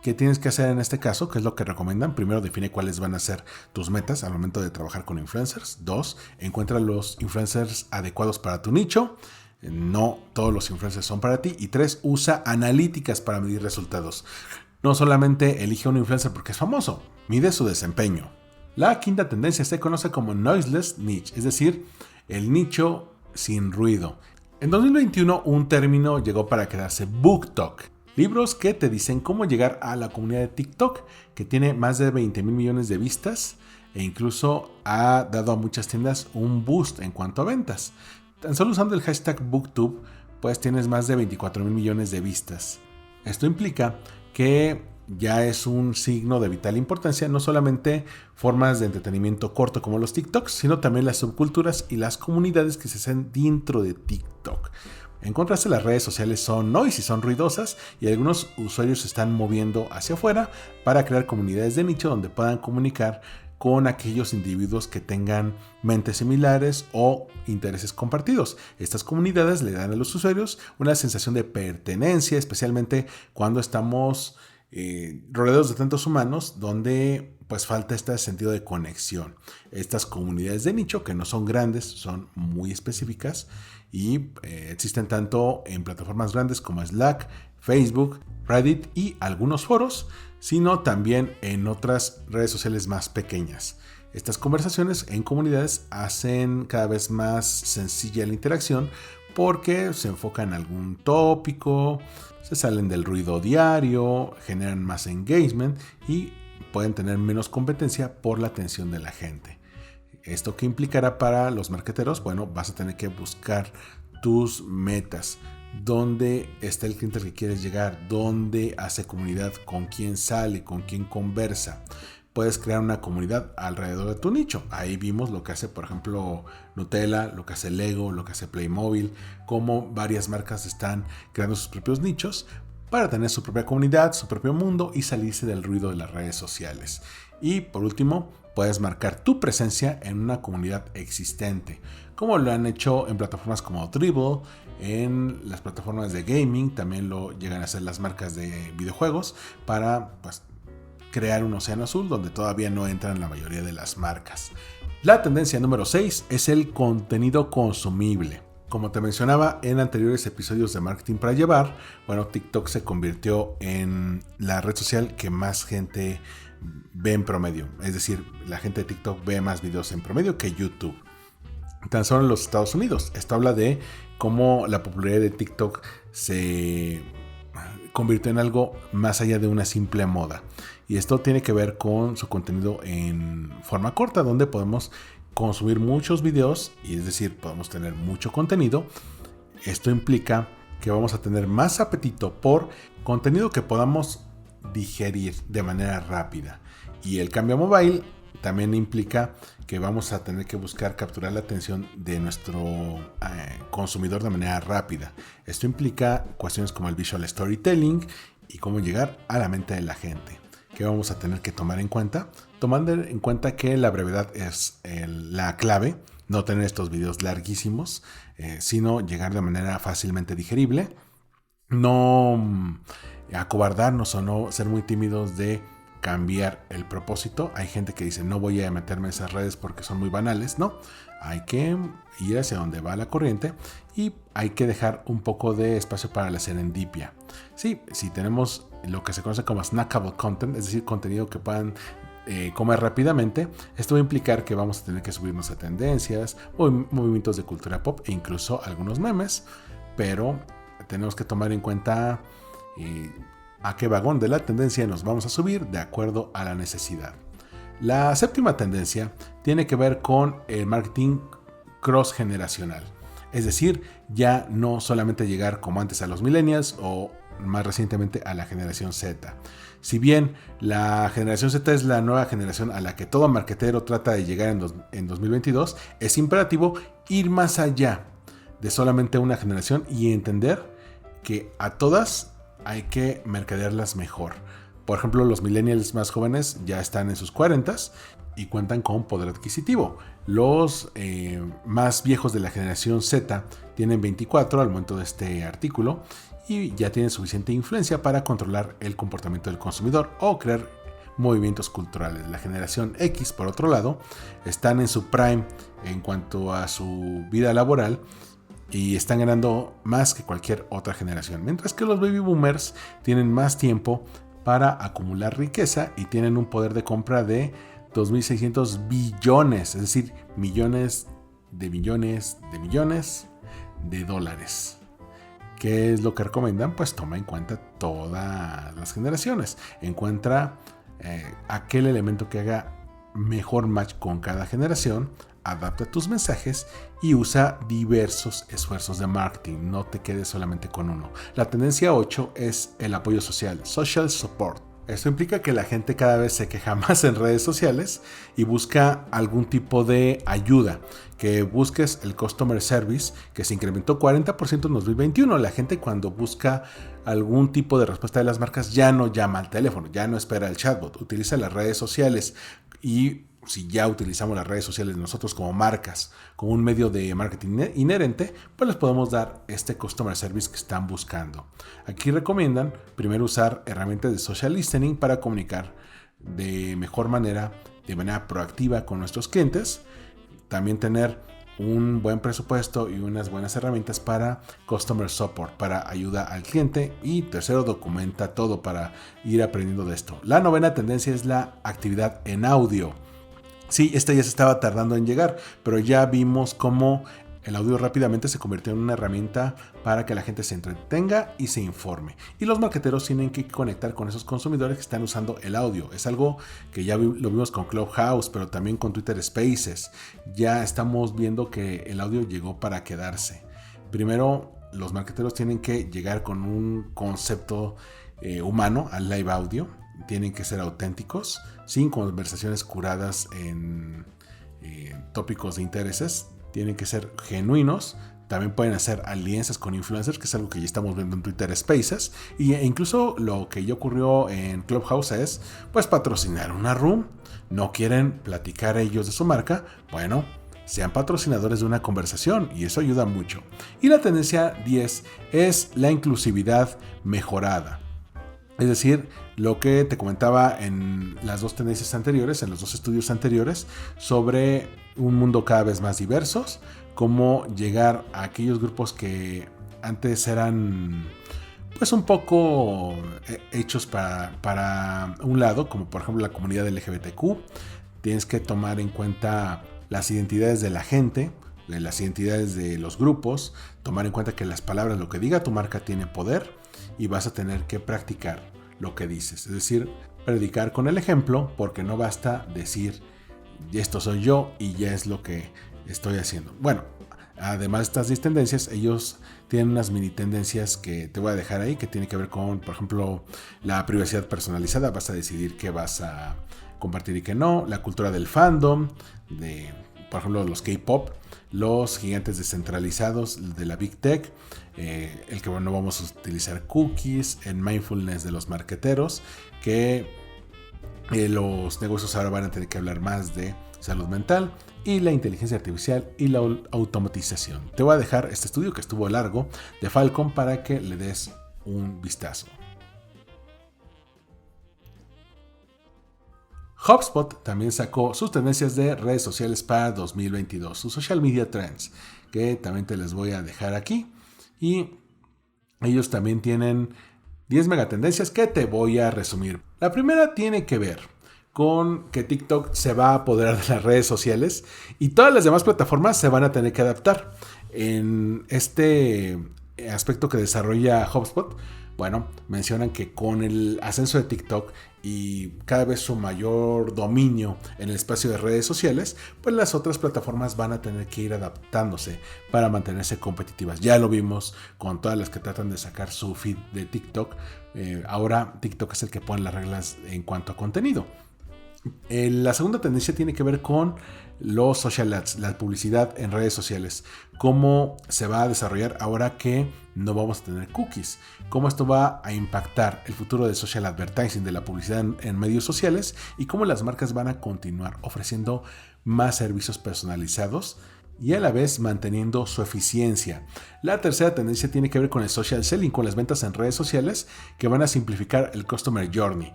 ¿Qué tienes que hacer en este caso? ¿Qué es lo que recomiendan? Primero, define cuáles van a ser tus metas al momento de trabajar con influencers. 2, encuentra los influencers adecuados para tu nicho. No todos los influencers son para ti. Y 3, usa analíticas para medir resultados. No solamente elige un influencer porque es famoso, mide su desempeño. La quinta tendencia se conoce como Noiseless Niche, es decir, el nicho sin ruido. En 2021 un término llegó para quedarse: BookTok. Libros que te dicen cómo llegar a la comunidad de TikTok, que tiene más de 20 mil millones de vistas e incluso ha dado a muchas tiendas un boost en cuanto a ventas. Tan solo usando el hashtag BookTube, pues tienes más de 24 mil millones de vistas. Esto implica que ya es un signo de vital importancia, no solamente formas de entretenimiento corto como los TikToks, sino también las subculturas y las comunidades que se hacen dentro de TikTok. En contraste, las redes sociales son noisy, son ruidosas y algunos usuarios se están moviendo hacia afuera para crear comunidades de nicho donde puedan comunicar con aquellos individuos que tengan mentes similares o intereses compartidos. Estas comunidades le dan a los usuarios una sensación de pertenencia, especialmente cuando estamos rodeados de tantos humanos, donde pues falta este sentido de conexión. Estas comunidades de nicho, que no son grandes, son muy específicas y existen tanto en plataformas grandes como Slack, Facebook, Reddit y algunos foros, sino también en otras redes sociales más pequeñas. Estas conversaciones en comunidades hacen cada vez más sencilla la interacción porque se enfocan en algún tópico, se salen del ruido diario, generan más engagement y pueden tener menos competencia por la atención de la gente. ¿Esto qué implicará para los marketeros? Bueno, vas a tener que buscar tus metas. ¿Dónde está el cliente al que quieres llegar? ¿Dónde hace comunidad? ¿Con quién sale? ¿Con quién conversa? Puedes crear una comunidad alrededor de tu nicho. Ahí vimos lo que hace, por ejemplo, Nutella, lo que hace Lego, lo que hace Playmobil, cómo varias marcas están creando sus propios nichos para tener su propia comunidad, su propio mundo y salirse del ruido de las redes sociales. Y por último, puedes marcar tu presencia en una comunidad existente, como lo han hecho en plataformas como Dribbble, en las plataformas de gaming, también lo llegan a hacer las marcas de videojuegos para crear un océano azul donde todavía no entran la mayoría de las marcas. La tendencia número 6 es el contenido consumible. Como te mencionaba en anteriores episodios de Marketing para Llevar, TikTok se convirtió en la red social que más gente ve en promedio. Es decir, la gente de TikTok ve más videos en promedio que YouTube. Tan solo en los Estados Unidos. Esto habla de cómo la popularidad de TikTok se convirtió en algo más allá de una simple moda. Y esto tiene que ver con su contenido en forma corta, donde podemos consumir muchos videos, y es decir, podemos tener mucho contenido. Esto implica que vamos a tener más apetito por contenido que podamos digerir de manera rápida. Y el cambio a mobile también implica que vamos a tener que buscar capturar la atención de nuestro consumidor de manera rápida. Esto implica cuestiones como el visual storytelling y cómo llegar a la mente de la gente. ¿Qué vamos a tener que tomar en cuenta? Tomando en cuenta que la brevedad es la clave, no tener estos videos larguísimos, sino llegar de manera fácilmente digerible. No acobardarnos o no ser muy tímidos de cambiar el propósito. Hay gente que dice no voy a meterme en esas redes porque son muy banales. No, hay que ir hacia donde va la corriente y hay que dejar un poco de espacio para la serendipia. Sí, si tenemos lo que se conoce como snackable content, es decir, contenido que puedan comer rápidamente, esto va a implicar que vamos a tener que subirnos a tendencias, movimientos de cultura pop e incluso algunos memes, pero tenemos que tomar en cuenta a qué vagón de la tendencia nos vamos a subir de acuerdo a la necesidad. La séptima tendencia tiene que ver con el marketing cross generacional, es decir, ya no solamente llegar como antes a los millennials o más recientemente a la generación Z. Si bien la generación Z es la nueva generación a la que todo marketero trata de llegar en 2022, es imperativo ir más allá de solamente una generación y entender que a todas hay que mercadearlas mejor. Por ejemplo, los millennials más jóvenes ya están en sus 40s y cuentan con poder adquisitivo. Los más viejos de la generación Z tienen 24 al momento de este artículo y ya tienen suficiente influencia para controlar el comportamiento del consumidor o crear movimientos culturales. La generación X, por otro lado, están en su prime en cuanto a su vida laboral y están ganando más que cualquier otra generación, mientras que los baby boomers tienen más tiempo para acumular riqueza y tienen un poder de compra de 2.600 billones, es decir, millones de millones de millones de dólares. ¿Qué es lo que recomiendan? Pues toma en cuenta todas las generaciones. Encuentra aquel elemento que haga mejor match con cada generación, adapta tus mensajes y usa diversos esfuerzos de marketing. No te quedes solamente con uno. La tendencia 8 es el apoyo social, social support. Esto implica que la gente cada vez se queja más en redes sociales y busca algún tipo de ayuda. Que busques el customer service, que se incrementó 40% en 2021. La gente cuando busca algún tipo de respuesta de las marcas ya no llama al teléfono, ya no espera el chatbot, utiliza las redes sociales. Y si ya utilizamos las redes sociales nosotros como marcas, como un medio de marketing inherente, pues les podemos dar este customer service que están buscando. Aquí recomiendan primero usar herramientas de social listening para comunicar de mejor manera, de manera proactiva con nuestros clientes. También tener un buen presupuesto y unas buenas herramientas para customer support, para ayuda al cliente. Y tercero, documenta todo para ir aprendiendo de esto. La novena tendencia es la actividad en audio. Sí, esta ya se estaba tardando en llegar, pero ya vimos cómo el audio rápidamente se convirtió en una herramienta para que la gente se entretenga y se informe. Y los marketeros tienen que conectar con esos consumidores que están usando el audio. Es algo que ya lo vimos con Clubhouse, pero también con Twitter Spaces. Ya estamos viendo que el audio llegó para quedarse. Primero, los marketeros tienen que llegar con un concepto humano al live audio. Tienen que ser auténticos, sin conversaciones curadas en tópicos de intereses. Tienen que ser genuinos. También pueden hacer alianzas con influencers, que es algo que ya estamos viendo en Twitter Spaces. E incluso lo que ya ocurrió en Clubhouse es pues patrocinar una room. ¿No quieren platicar ellos de su marca? Bueno, sean patrocinadores de una conversación y eso ayuda mucho. Y la tendencia 10 es la inclusividad mejorada. Es decir, lo que te comentaba en las dos tendencias anteriores, en los dos estudios anteriores, sobre un mundo cada vez más diversos, cómo llegar a aquellos grupos que antes eran pues un poco hechos para un lado, como por ejemplo la comunidad LGBTQ. Tienes que tomar en cuenta las identidades de la gente, las identidades de los grupos, tomar en cuenta que las palabras, lo que diga tu marca tiene poder. Y vas a tener que practicar lo que dices, es decir, predicar con el ejemplo, porque no basta decir esto soy yo y ya es lo que estoy haciendo. Bueno, además de estas 10 tendencias, ellos tienen unas mini tendencias que te voy a dejar ahí, que tienen que ver con, por ejemplo, la privacidad personalizada. Vas a decidir qué vas a compartir y qué no, la cultura del fandom, de, por ejemplo, los K-pop, los gigantes descentralizados de la Big Tech, el que no vamos a utilizar cookies, el mindfulness de los marketeros, que los negocios ahora van a tener que hablar más de salud mental, y la inteligencia artificial y la automatización. Te voy a dejar este estudio que estuvo largo de Falcon para que le des un vistazo. HubSpot también sacó sus tendencias de redes sociales para 2022, sus social media trends, que también te les voy a dejar aquí. Y ellos también tienen 10 megatendencias que te voy a resumir. La primera tiene que ver con que TikTok se va a apoderar de las redes sociales y todas las demás plataformas se van a tener que adaptar. En este aspecto que desarrolla HubSpot, bueno, mencionan que con el ascenso de TikTok y cada vez su mayor dominio en el espacio de redes sociales, pues las otras plataformas van a tener que ir adaptándose para mantenerse competitivas. Ya lo vimos con todas las que tratan de sacar su feed de TikTok. Ahora TikTok es el que pone las reglas en cuanto a contenido. La segunda tendencia tiene que ver con los social ads, la publicidad en redes sociales. Cómo se va a desarrollar ahora que no vamos a tener cookies. Cómo esto va a impactar el futuro del social advertising, de la publicidad en medios sociales, y cómo las marcas van a continuar ofreciendo más servicios personalizados y a la vez manteniendo su eficiencia. La tercera tendencia tiene que ver con el social selling, con las ventas en redes sociales que van a simplificar el customer journey.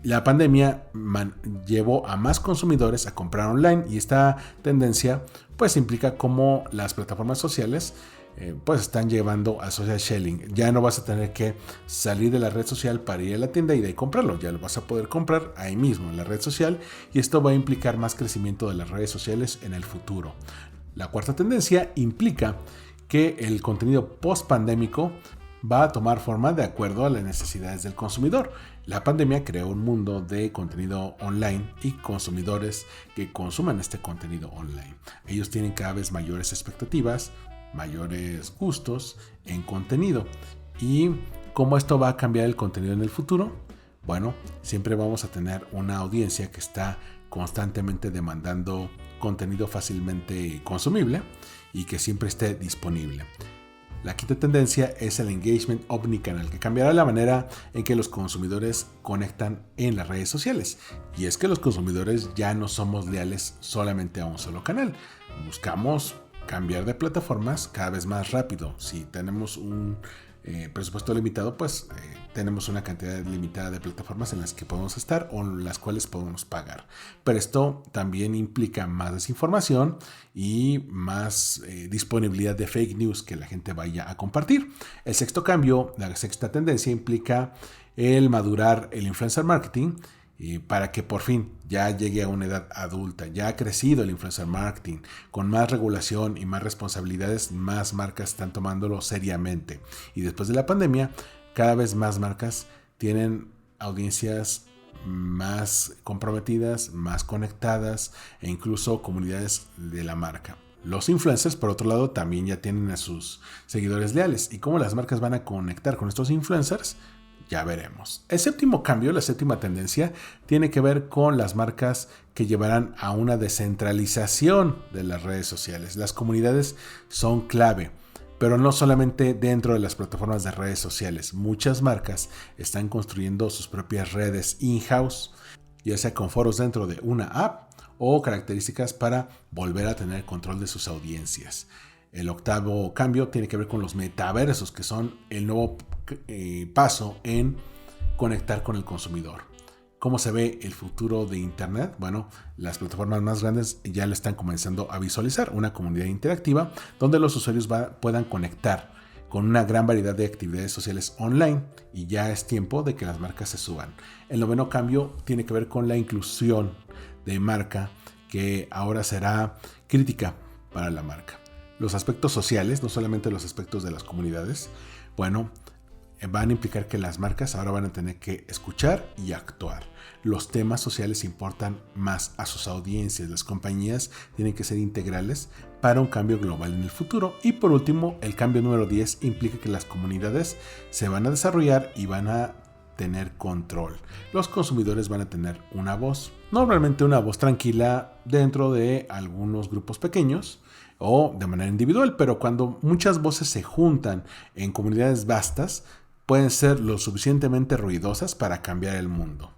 La pandemia llevó a más consumidores a comprar online, y esta tendencia pues implica cómo las plataformas sociales pues están llevando al social selling. Ya no vas a tener que salir de la red social para ir a la tienda y de ahí comprarlo. Ya lo vas a poder comprar ahí mismo en la red social, y esto va a implicar más crecimiento de las redes sociales en el futuro. La cuarta tendencia implica que el contenido post-pandémico va a tomar forma de acuerdo a las necesidades del consumidor. La pandemia creó un mundo de contenido online y consumidores que consuman este contenido online. Ellos tienen cada vez mayores expectativas, mayores gustos en contenido. ¿Y cómo esto va a cambiar el contenido en el futuro? Bueno, siempre vamos a tener una audiencia que está constantemente demandando contenido fácilmente consumible y que siempre esté disponible. La quinta tendencia es el engagement omnicanal, que cambiará la manera en que los consumidores conectan en las redes sociales. Y es que los consumidores ya no somos leales solamente a un solo canal. Buscamos cambiar de plataformas cada vez más rápido. Si tenemos un presupuesto limitado, pues tenemos una cantidad limitada de plataformas en las que podemos estar o en las cuales podemos pagar. Pero esto también implica más desinformación y más disponibilidad de fake news que la gente vaya a compartir. El sexto cambio, la sexta tendencia, implica el madurar el influencer marketing, para que por fin ya llegue a una edad adulta. Ya ha crecido el influencer marketing, con más regulación y más responsabilidades. Más marcas están tomándolo seriamente, y después de la pandemia cada vez más marcas tienen audiencias más comprometidas, más conectadas, e incluso comunidades de la marca. Los influencers, por otro lado, también ya tienen a sus seguidores leales, y cómo las marcas van a conectar con estos influencers, ya veremos. El séptimo cambio, la séptima tendencia, tiene que ver con las marcas que llevarán a una descentralización de las redes sociales. Las comunidades son clave, pero no solamente dentro de las plataformas de redes sociales. Muchas marcas están construyendo sus propias redes in-house, ya sea con foros dentro de una app o características para volver a tener control de sus audiencias. El octavo cambio tiene que ver con los metaversos, que son el nuevo paso en conectar con el consumidor. ¿Cómo se ve el futuro de Internet? Bueno, las plataformas más grandes ya lo están comenzando a visualizar, una comunidad interactiva donde los usuarios puedan conectar con una gran variedad de actividades sociales online, y ya es tiempo de que las marcas se suban. El noveno cambio tiene que ver con la inclusión de marca, que ahora será crítica para la marca. Los aspectos sociales, no solamente los aspectos de las comunidades, bueno, van a implicar que las marcas ahora van a tener que escuchar y actuar. Los temas sociales importan más a sus audiencias. Las compañías tienen que ser integrales para un cambio global en el futuro. Y por último, el cambio número 10 implica que las comunidades se van a desarrollar y van a tener control. Los consumidores van a tener una voz, normalmente una voz tranquila dentro de algunos grupos pequeños o de manera individual, pero cuando muchas voces se juntan en comunidades vastas, pueden ser lo suficientemente ruidosas para cambiar el mundo.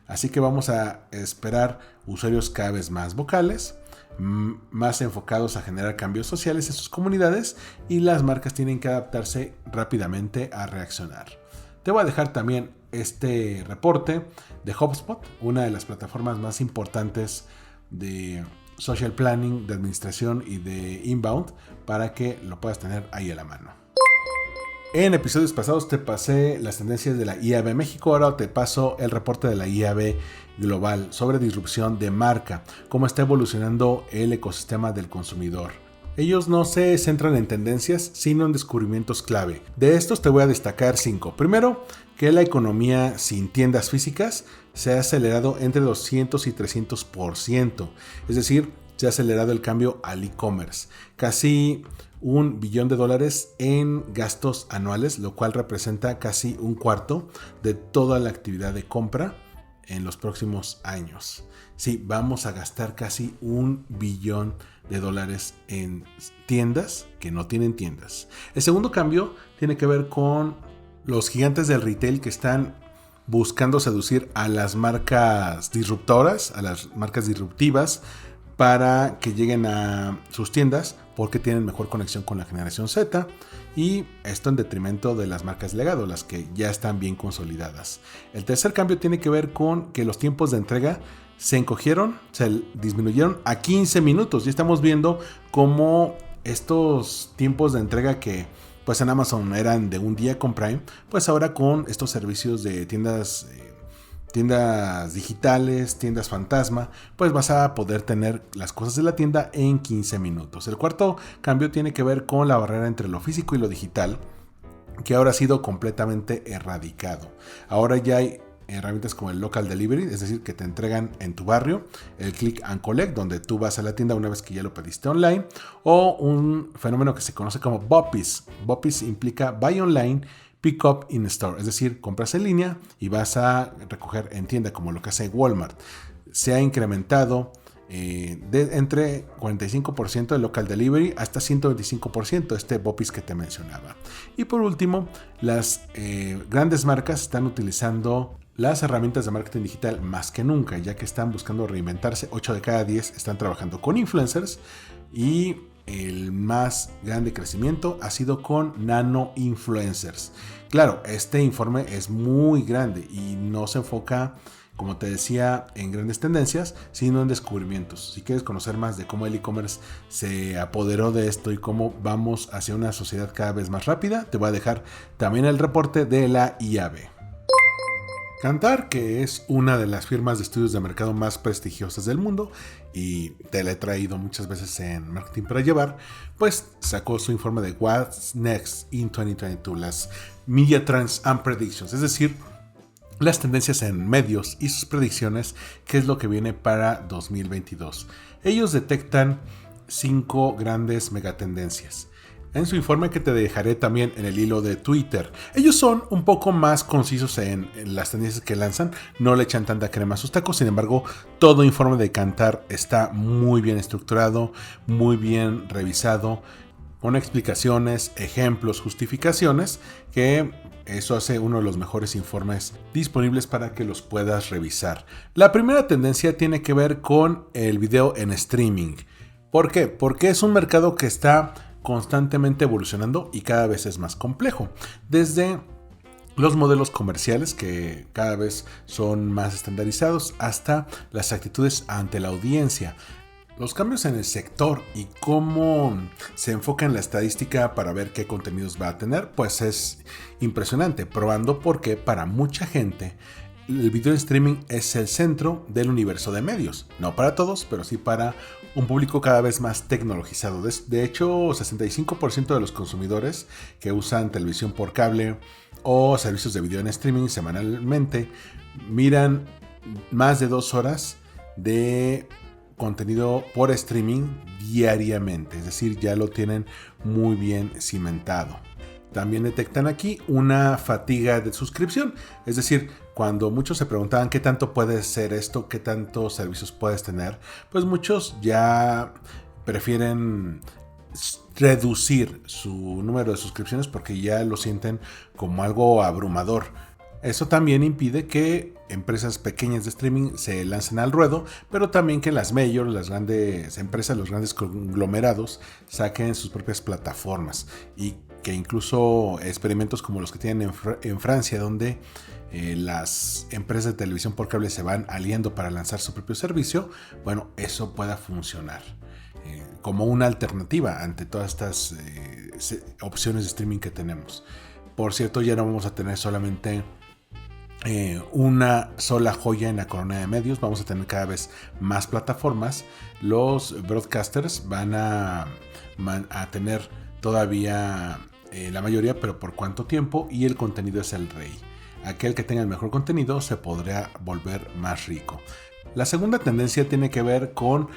Así que vamos a esperar usuarios cada vez más vocales, más enfocados a generar cambios sociales en sus comunidades, y las marcas tienen que adaptarse rápidamente a reaccionar. Te voy a dejar también este reporte de HubSpot, una de las plataformas más importantes de social planning, de administración y de inbound, para que lo puedas tener ahí a la mano. En episodios pasados te pasé las tendencias de la IAB México, ahora te paso el reporte de la IAB Global sobre disrupción de marca, cómo está evolucionando el ecosistema del consumidor. Ellos no se centran en tendencias, sino en descubrimientos clave. De estos te voy a destacar 5. Primero, que la economía sin tiendas físicas se ha acelerado entre 200 y 300%. Es decir, se ha acelerado el cambio al e-commerce. Casi $1 billón en gastos anuales, lo cual representa casi un cuarto de toda la actividad de compra en los próximos años. Sí, vamos a gastar casi $1 billón en tiendas que no tienen tiendas. El segundo cambio tiene que ver con los gigantes del retail que están buscando seducir a las marcas disruptoras, a las marcas disruptivas, para que lleguen a sus tiendas porque tienen mejor conexión con la generación Z, y esto en detrimento de las marcas legado, las que ya están bien consolidadas. El tercer cambio tiene que ver con que los tiempos de entrega se disminuyeron a 15 minutos. Y estamos viendo cómo estos tiempos de entrega que pues en Amazon eran de un día con Prime, pues ahora con estos servicios de tiendas digitales, tiendas fantasma, pues vas a poder tener las cosas de la tienda en 15 minutos. El cuarto cambio tiene que ver con la barrera entre lo físico y lo digital, que ahora ha sido completamente erradicado. Ahora ya hay herramientas como el local delivery, es decir, que te entregan en tu barrio, el click and collect, donde tú vas a la tienda una vez que ya lo pediste online, o un fenómeno que se conoce como BOPIS. BOPIS implica Buy Online, Pick Up in Store, es decir, compras en línea y vas a recoger en tienda, como lo que hace Walmart. Se ha incrementado entre 45% de local delivery hasta 125% este BOPIS que te mencionaba. Y por último, las grandes marcas están utilizando las herramientas de marketing digital más que nunca, ya que están buscando reinventarse. 8 de cada 10 están trabajando con influencers, y el más grande crecimiento ha sido con nano influencers. Claro, este informe es muy grande y no se enfoca, como te decía, en grandes tendencias, sino en descubrimientos. Si quieres conocer más de cómo el e-commerce se apoderó de esto y cómo vamos hacia una sociedad cada vez más rápida, te voy a dejar también el reporte de la IAB. Kantar, que es una de las firmas de estudios de mercado más prestigiosas del mundo, y te la he traído muchas veces en Marketing para Llevar, pues sacó su informe de What's Next in 2022, las Media Trends and Predictions, es decir, las tendencias en medios y sus predicciones, qué es lo que viene para 2022. Ellos detectan 5 grandes megatendencias en su informe, que te dejaré también en el hilo de Twitter. Ellos son un poco más concisos en las tendencias que lanzan, no le echan tanta crema a sus tacos. Sin embargo, todo informe de Kantar está muy bien estructurado, muy bien revisado, con explicaciones, ejemplos, justificaciones, que eso hace uno de los mejores informes disponibles para que los puedas revisar. La primera tendencia tiene que ver con el video en streaming. ¿Por qué? Porque es un mercado que está constantemente evolucionando y cada vez es más complejo. Desde los modelos comerciales, que cada vez son más estandarizados, hasta las actitudes ante la audiencia. Los cambios en el sector y cómo se enfoca en la estadística para ver qué contenidos va a tener, pues es impresionante, probando porque para mucha gente el video en streaming es el centro del universo de medios. No para todos, pero sí para un público cada vez más tecnologizado. De hecho, 65% de los consumidores que usan televisión por cable o servicios de video en streaming semanalmente miran más de 2 horas de contenido por streaming diariamente. Es decir, ya lo tienen muy bien cimentado. También detectan aquí una fatiga de suscripción. Es decir, cuando muchos se preguntaban qué tanto puede ser esto, qué tantos servicios puedes tener, pues muchos ya prefieren reducir su número de suscripciones porque ya lo sienten como algo abrumador. Eso también impide que empresas pequeñas de streaming se lancen al ruedo, pero también que las majors, las grandes empresas, los grandes conglomerados saquen sus propias plataformas, y que incluso experimentos como los que tienen en Francia, donde las empresas de televisión por cable se van aliando para lanzar su propio servicio, bueno, eso pueda funcionar como una alternativa ante todas estas opciones de streaming que tenemos. Por cierto, ya no vamos a tener solamente una sola joya en la corona de medios, vamos a tener cada vez más plataformas. Los broadcasters van a tener todavía la mayoría, pero por cuánto tiempo, y el contenido es el rey. Aquel que tenga el mejor contenido se podrá volver más rico. La segunda tendencia tiene que ver con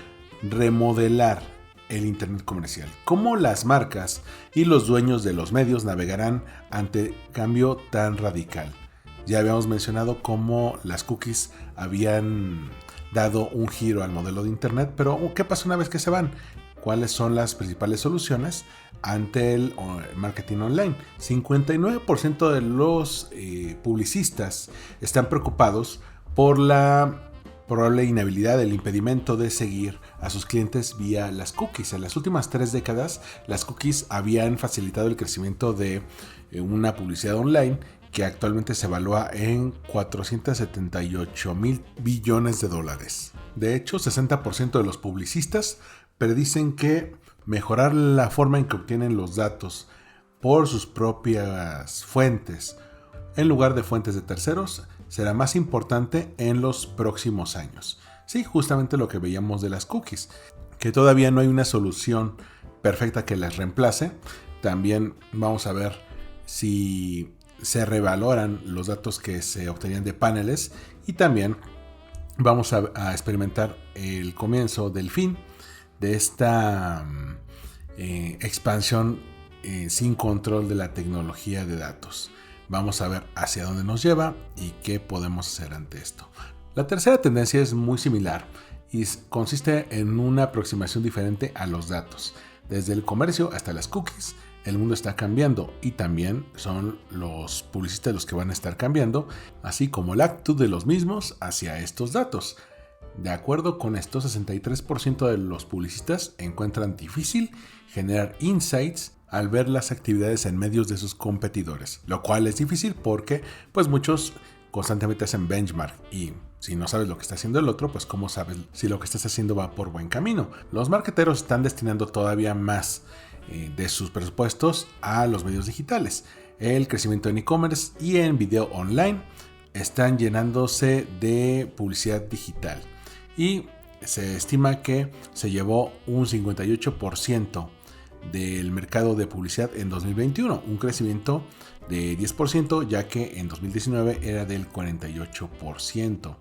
remodelar el internet comercial. Cómo las marcas y los dueños de los medios navegarán ante cambio tan radical. Ya habíamos mencionado cómo las cookies habían dado un giro al modelo de Internet, pero ¿qué pasa una vez que se van? ¿Cuáles son las principales soluciones ante el marketing online? 59% de los publicistas están preocupados por la probable inhabilidad, el impedimento de seguir a sus clientes vía las cookies. En las últimas 3 décadas, las cookies habían facilitado el crecimiento de una publicidad online que actualmente se evalúa en 478 billones de dólares. De hecho, 60% de los publicistas predicen que mejorar la forma en que obtienen los datos por sus propias fuentes en lugar de fuentes de terceros será más importante en los próximos años. Sí, justamente lo que veíamos de las cookies, que todavía no hay una solución perfecta que las reemplace. También vamos a ver si se revaloran los datos que se obtenían de paneles, y también vamos a experimentar el comienzo del fin de esta expansión sin control de la tecnología de datos. Vamos a ver hacia dónde nos lleva y qué podemos hacer ante esto. La tercera tendencia es muy similar y consiste en una aproximación diferente a los datos. Desde el comercio hasta las cookies, el mundo está cambiando, y también son los publicistas los que van a estar cambiando, así como la actitud de los mismos hacia estos datos. De acuerdo con esto, 63% de los publicistas encuentran difícil generar insights al ver las actividades en medios de sus competidores, lo cual es difícil porque pues muchos constantemente hacen benchmark, y si no sabes lo que está haciendo el otro, pues cómo sabes si lo que estás haciendo va por buen camino. Los marketeros están destinando todavía más de sus presupuestos a los medios digitales. El crecimiento en e-commerce y en video online están llenándose de publicidad digital, y se estima que se llevó un 58% del mercado de publicidad en 2021, un crecimiento de 10%, ya que en 2019 era del 48%.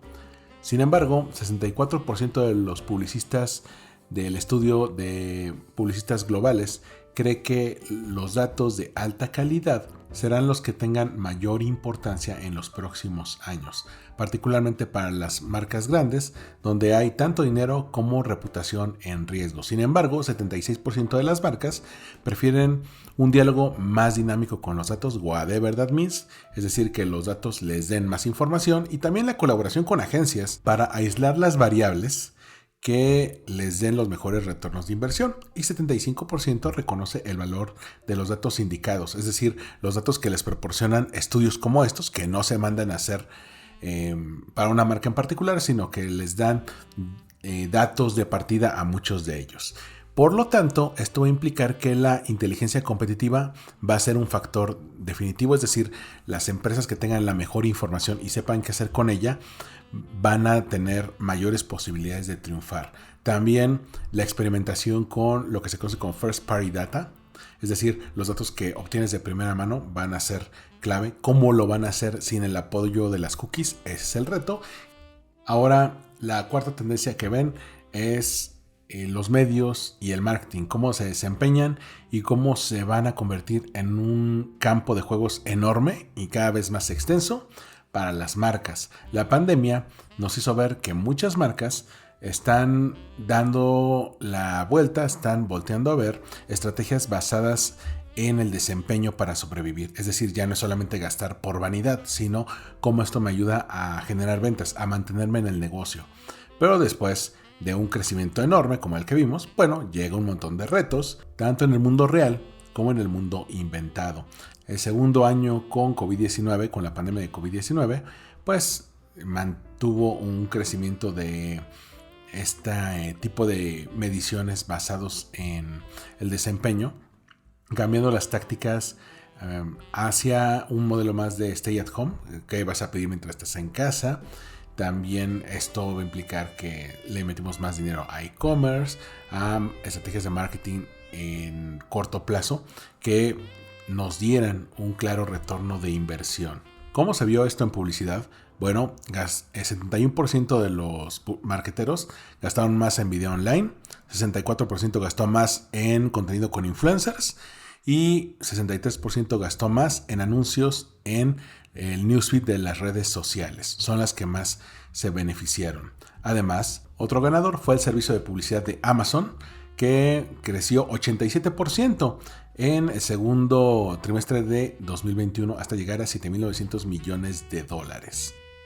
Sin embargo, 64% de los publicistas del estudio de publicistas globales cree que los datos de alta calidad serán los que tengan mayor importancia en los próximos años, particularmente para las marcas grandes, donde hay tanto dinero como reputación en riesgo. Sin embargo, 76% de las marcas prefieren un diálogo más dinámico con los datos, whatever that means, es decir, que los datos les den más información, y también la colaboración con agencias para aislar las variables que les den los mejores retornos de inversión, y 75% reconoce el valor de los datos indicados, es decir, los datos que les proporcionan estudios como estos, que no se mandan a hacer para una marca en particular, sino que les dan datos de partida a muchos de ellos. Por lo tanto, esto va a implicar que la inteligencia competitiva va a ser un factor definitivo, es decir, las empresas que tengan la mejor información y sepan qué hacer con ella van a tener mayores posibilidades de triunfar. También la experimentación con lo que se conoce como first party data, es decir, los datos que obtienes de primera mano van a ser clave. ¿Cómo lo van a hacer sin el apoyo de las cookies? Ese es el reto. Ahora, la cuarta tendencia que ven es los medios y el marketing, cómo se desempeñan y cómo se van a convertir en un campo de juegos enorme y cada vez más extenso para las marcas. La pandemia nos hizo ver que muchas marcas están dando la vuelta, están volteando a ver estrategias basadas en el desempeño para sobrevivir. Es decir, ya no es solamente gastar por vanidad, sino cómo esto me ayuda a generar ventas, a mantenerme en el negocio. Pero después de un crecimiento enorme como el que vimos, bueno, llega un montón de retos, tanto en el mundo real como en el mundo inventado. El segundo año con COVID-19, con la pandemia de COVID-19, pues mantuvo un crecimiento de este tipo de mediciones basados en el desempeño, cambiando las tácticas hacia un modelo más de stay at home, que vas a pedir mientras estás en casa. También esto va a implicar que le metimos más dinero a e-commerce, a estrategias de marketing en corto plazo que nos dieran un claro retorno de inversión. ¿Cómo se vio esto en publicidad? Bueno, el 71% de los marketeros gastaron más en video online, 64% gastó más en contenido con influencers, y 63% gastó más en anuncios en el newsfeed de las redes sociales. Son las que más se beneficiaron. Además, otro ganador fue el servicio de publicidad de Amazon, que creció 87% en el segundo trimestre de 2021 hasta llegar a $7,900 millones.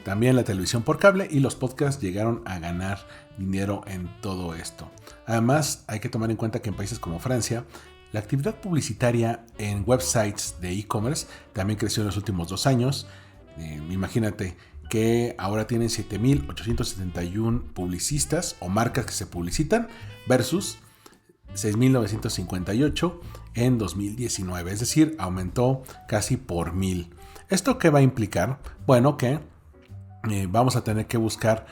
También la televisión por cable y los podcasts llegaron a ganar dinero en todo esto. Además, hay que tomar en cuenta que en países como Francia, la actividad publicitaria en websites de e-commerce también creció en los últimos 2 años. Imagínate que ahora tienen 7,871 publicistas o marcas que se publicitan versus 6,958 en 2019, es decir, aumentó casi por 1,000. ¿Esto qué va a implicar? Bueno, que vamos a tener que buscar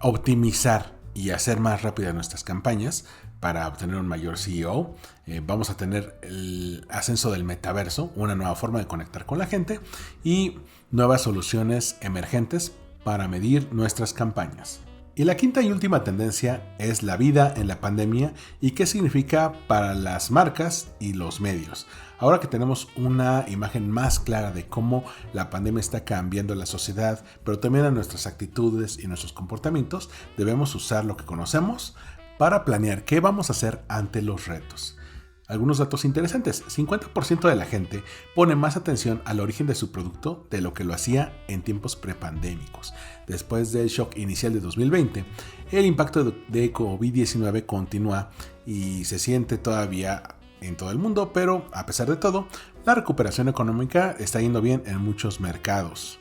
optimizar y hacer más rápidas nuestras campañas para obtener un mayor CEO. Vamos a tener el ascenso del metaverso, una nueva forma de conectar con la gente y nuevas soluciones emergentes para medir nuestras campañas. Y la quinta y última tendencia es la vida en la pandemia y qué significa para las marcas y los medios. Ahora que tenemos una imagen más clara de cómo la pandemia está cambiando la sociedad, pero también a nuestras actitudes y nuestros comportamientos, debemos usar lo que conocemos para planear qué vamos a hacer ante los retos. Algunos datos interesantes: 50% de la gente pone más atención al origen de su producto de lo que lo hacía en tiempos prepandémicos. Después del shock inicial de 2020, el impacto de COVID-19 continúa y se siente todavía en todo el mundo, pero a pesar de todo, la recuperación económica está yendo bien en muchos mercados.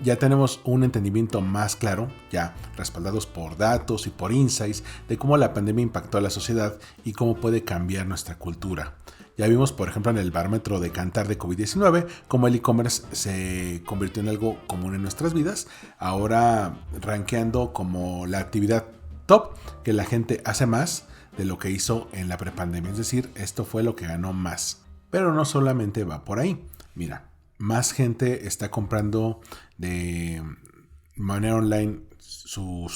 Ya tenemos un entendimiento más claro, ya respaldados por datos y por insights, de cómo la pandemia impactó a la sociedad y cómo puede cambiar nuestra cultura. Ya vimos, por ejemplo, en el barómetro de Kantar de COVID-19, cómo el e-commerce se convirtió en algo común en nuestras vidas, ahora rankeando como la actividad top que la gente hace más de lo que hizo en la prepandemia. Es decir, esto fue lo que ganó más. Pero no solamente va por ahí. Mira, más gente está comprando de manera online su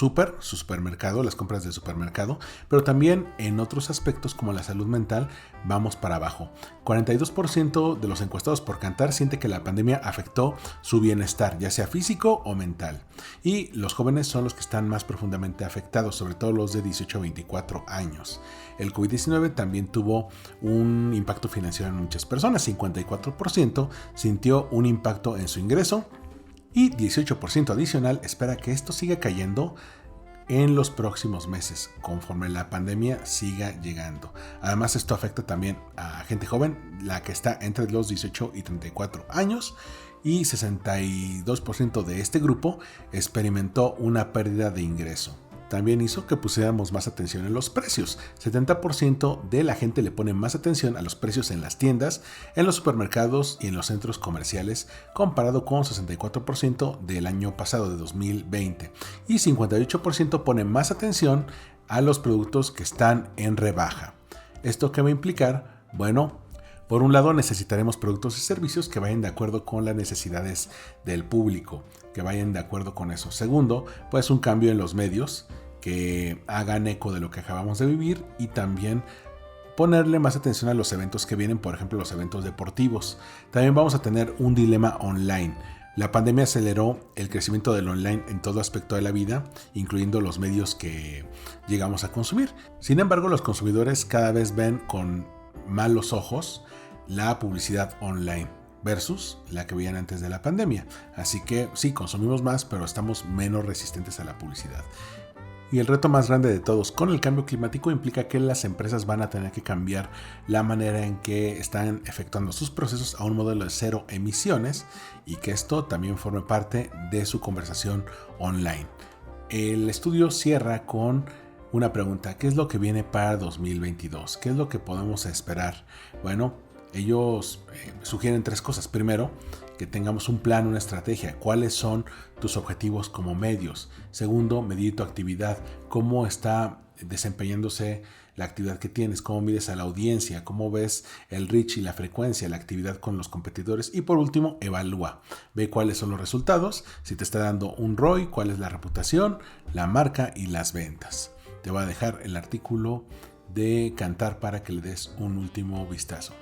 supermercado, las compras de supermercado, pero también en otros aspectos como la salud mental vamos para abajo. 42% de los encuestados por Kantar siente que la pandemia afectó su bienestar, ya sea físico o mental. Y los jóvenes son los que están más profundamente afectados, sobre todo los de 18 a 24 años. El COVID-19 también tuvo un impacto financiero en muchas personas. 54% sintió un impacto en su ingreso y 18% adicional espera que esto siga cayendo en los próximos meses, conforme la pandemia siga llegando. Además, esto afecta también a gente joven, la que está entre los 18 y 34 años, y 62% de este grupo experimentó una pérdida de ingreso. También hizo que pusiéramos más atención en los precios. 70% de la gente le pone más atención a los precios en las tiendas, en los supermercados y en los centros comerciales, comparado con 64% del año pasado, de 2020. Y 58% pone más atención a los productos que están en rebaja. ¿Esto qué va a implicar? Bueno, por un lado necesitaremos productos y servicios que vayan de acuerdo con las necesidades del público, que vayan de acuerdo con eso. Segundo, pues un cambio en los medios que hagan eco de lo que acabamos de vivir y también ponerle más atención a los eventos que vienen, por ejemplo los eventos deportivos. También vamos a tener un dilema online. La pandemia aceleró el crecimiento del online en todo aspecto de la vida, incluyendo los medios que llegamos a consumir. Sin embargo, los consumidores cada vez ven con malos ojos la publicidad online versus la que veían antes de la pandemia. Así que sí, consumimos más, pero estamos menos resistentes a la publicidad. Y el reto más grande de todos con el cambio climático implica que las empresas van a tener que cambiar la manera en que están efectuando sus procesos a un modelo de cero emisiones y que esto también forme parte de su conversación online. El estudio cierra con una pregunta: ¿qué es lo que viene para 2022? ¿Qué es lo que podemos esperar? Bueno, ellos sugieren 3 cosas. Primero, que tengamos un plan, una estrategia. ¿Cuáles son tus objetivos como medios? Segundo, medir tu actividad. ¿Cómo está desempeñándose la actividad que tienes? ¿Cómo mides a la audiencia? ¿Cómo ves el reach y la frecuencia, la actividad con los competidores? Y por último, evalúa. Ve cuáles son los resultados, si te está dando un ROI, cuál es la reputación, la marca y las ventas. Te voy a dejar el artículo de Kantar para que le des un último vistazo.